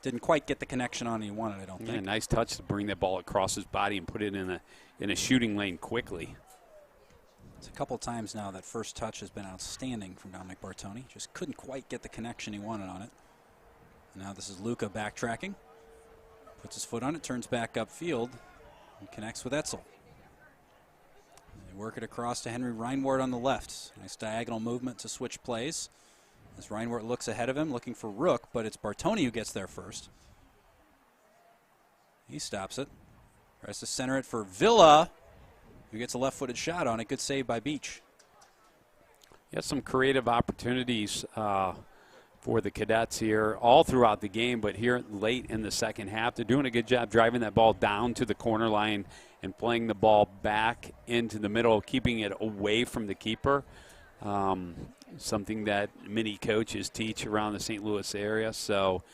Didn't quite get the connection on he wanted, I don't think. Nice touch to bring that ball across his body and put it in a shooting lane quickly. It's a couple times now that first touch has been outstanding from Dominic Bartoni. Just couldn't quite get the connection he wanted on it. Now this is Luca backtracking. Puts his foot on it, turns back upfield, and connects with Etzel. They work it across to Henry Reinward on the left. Nice diagonal movement to switch plays. As Reinwart looks ahead of him, looking for Rook, but it's Bartoni who gets there first. He stops it. Tries to center it for Villa, who gets a left-footed shot on it. Good save by Beach. Yeah, some creative opportunities for the Cadets here all throughout the game, but here late in the second half, they're doing a good job driving that ball down to the corner line and playing the ball back into the middle, keeping it away from the keeper. Something that many coaches teach around the St. Louis area. So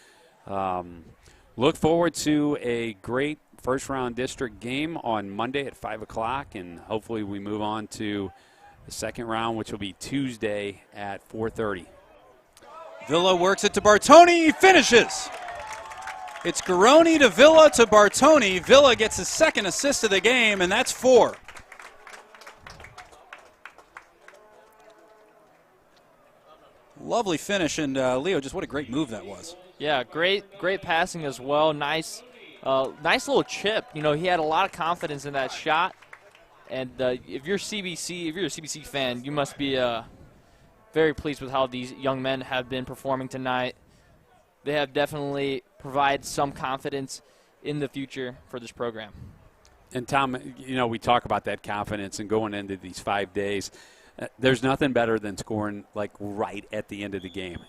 look forward to a great first-round district game on Monday at 5 o'clock, and hopefully we move on to the second round, which will be Tuesday at 4:30. Villa works it to Bartoni. He finishes. It's Garoni to Villa to Bartoni. Villa gets his second assist of the game, and that's 4. Lovely finish, and Leo, just what a great move that was. Yeah, great passing as well. Nice little chip. You know, he had a lot of confidence in that shot. And if you're a CBC fan, you must be very pleased with how these young men have been performing tonight. They have definitely provided some confidence in the future for this program. And Tom, you know, we talk about that confidence and going into these 5 days. There's nothing better than scoring like right at the end of the game.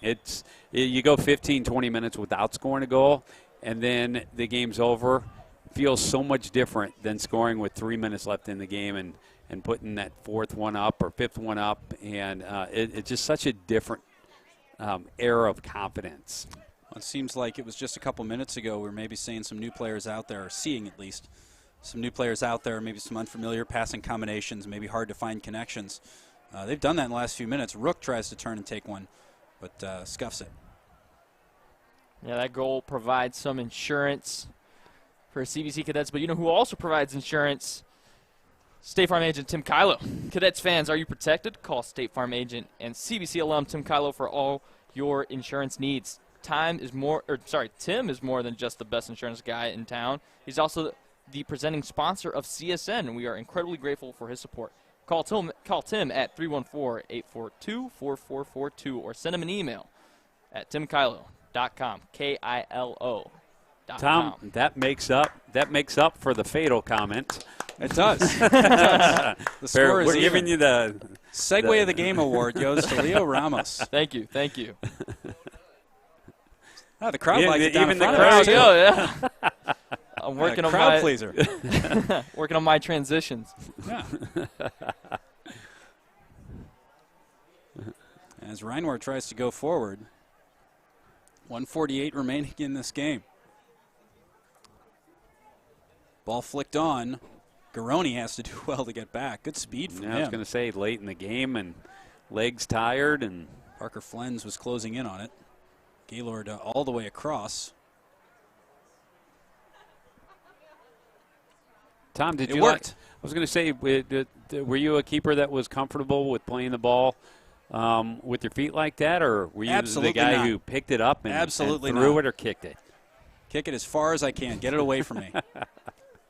You go 15, 20 minutes without scoring a goal, and then the game's over. Feels so much different than scoring with 3 minutes left in the game and putting that fourth one up or fifth one up. And it's just such a different era of confidence. Well, it seems like it was just a couple minutes ago we were maybe seeing some new players out there, or seeing at least some new players out there, maybe some unfamiliar passing combinations, maybe hard to find connections. They've done that in the last few minutes. Rook tries to turn and take one, but scuffs it. Yeah, that goal provides some insurance for CBC Cadets, but you know who also provides insurance? State Farm agent Tim Kylo. Cadets fans, are you protected? Call State Farm agent and CBC alum Tim Kylo for all your insurance needs. Tim is more than just the best insurance guy in town. He's also the presenting sponsor of CSN, and we are incredibly grateful for his support. Call Tim at 314-842-4442 or send him an email at timkylo.com, Kilo. Tom, that makes up for the fatal comment. It does. It does. The score is We're giving you the Segway of the Game award goes to Leo Ramos. Thank you. Oh, the crowd liked it down even in the front crowd. of us, too. Yeah. I'm working on crowd my pleaser. working on my transitions. Yeah. As Reinwart tries to go forward, 1:48 remaining in this game. Ball flicked on. Garoni has to do well to get back. Good speed from him. I was going to say late in the game and legs tired, and Parker Flens was closing in on it. Gaylord all the way across. Tom, did It you worked. I was going to say, were you a keeper that was comfortable with playing the ball with your feet like that, or were you Absolutely the guy not. who picked it up and Absolutely threw not. it or kicked it? Kick it as far as I can. Get it away from me.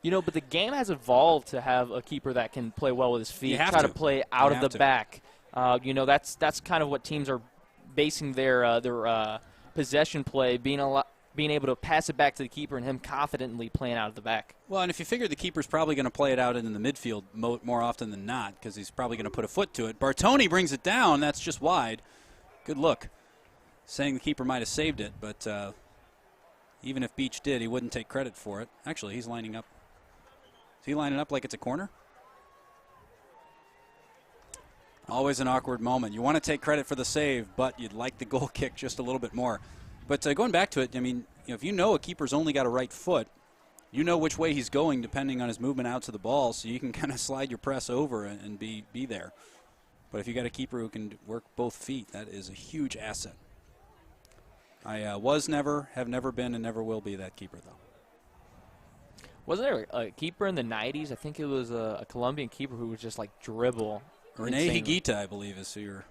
You know, but the game has evolved to have a keeper that can play well with his feet, You have try to to. play out You of have the to. back. You know, that's kind of what teams are basing their possession play, being able to pass it back to the keeper and him confidently playing out of the back. Well, and if you figure the keeper's probably going to play it out in the midfield more often than not, because he's probably going to put a foot to it. Bartoni brings it down. That's just wide. Good look. Saying the keeper might have saved it, but even if Beach did, he wouldn't take credit for it. Actually, he's lining up. Is he lining up like it's a corner? Always an awkward moment. You want to take credit for the save, but you'd like the goal kick just a little bit more. But going back to it, I mean, if you know a keeper's only got a right foot, you know which way he's going depending on his movement out to the ball, so you can kind of slide your press over and be there. But if you got a keeper who can work both feet, that is a huge asset. I have never been, and never will be that keeper, though. Wasn't there a keeper in the 90s? I think it was a Colombian keeper who was just like dribble. Rene Higuita, I believe, is who you're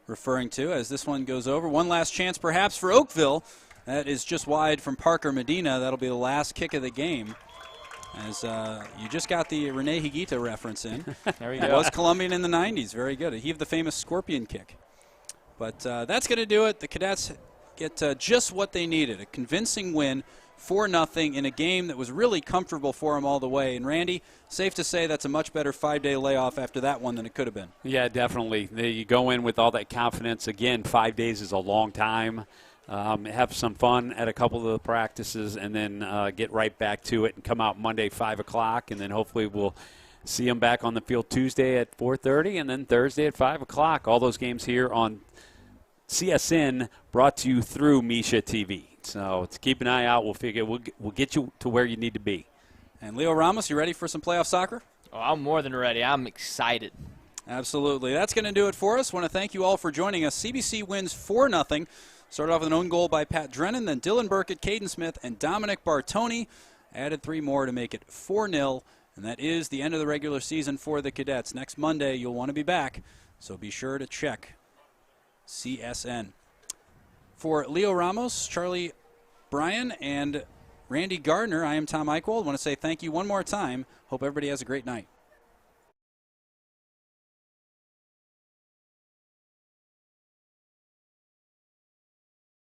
referring to as this one goes over. One last chance perhaps for Oakville. That is just wide from Parker Medina. That'll be the last kick of the game. As you just got the Rene Higuita reference in. There we He go. was Colombian in the 90s. Very good. He had the famous scorpion kick. But that's going to do it. The Cadets get just what they needed, a convincing win, 4-0 in a game that was really comfortable for them all the way. And, Randy, safe to say that's a much better 5-day layoff after that one than it could have been. Yeah, definitely. You go in with all that confidence. Again, 5 days is a long time. Have some fun at a couple of the practices and then get right back to it and come out Monday 5 o'clock, and then hopefully we'll see them back on the field Tuesday at 4:30 and then Thursday at 5 o'clock. All those games here on CSN, brought to you through Misha TV. So to keep an eye out. We'll get you to where you need to be. And Leo Ramos, you ready for some playoff soccer? Oh, I'm more than ready. I'm excited. Absolutely. That's going to do it for us. Want to thank you all for joining us. CBC wins 4-0. Started off with an own goal by Pat Drennan, then Dylan Burkett, Caden Smith, and Dominic Bartoni. Added 3 more to make it 4-0. And that is the end of the regular season for the Cadets. Next Monday, you'll want to be back, so be sure to check CSN. For Leo Ramos, Charlie Bryan, and Randy Gardner, I am Tom Eichwald. I want to say thank you one more time. Hope everybody has a great night.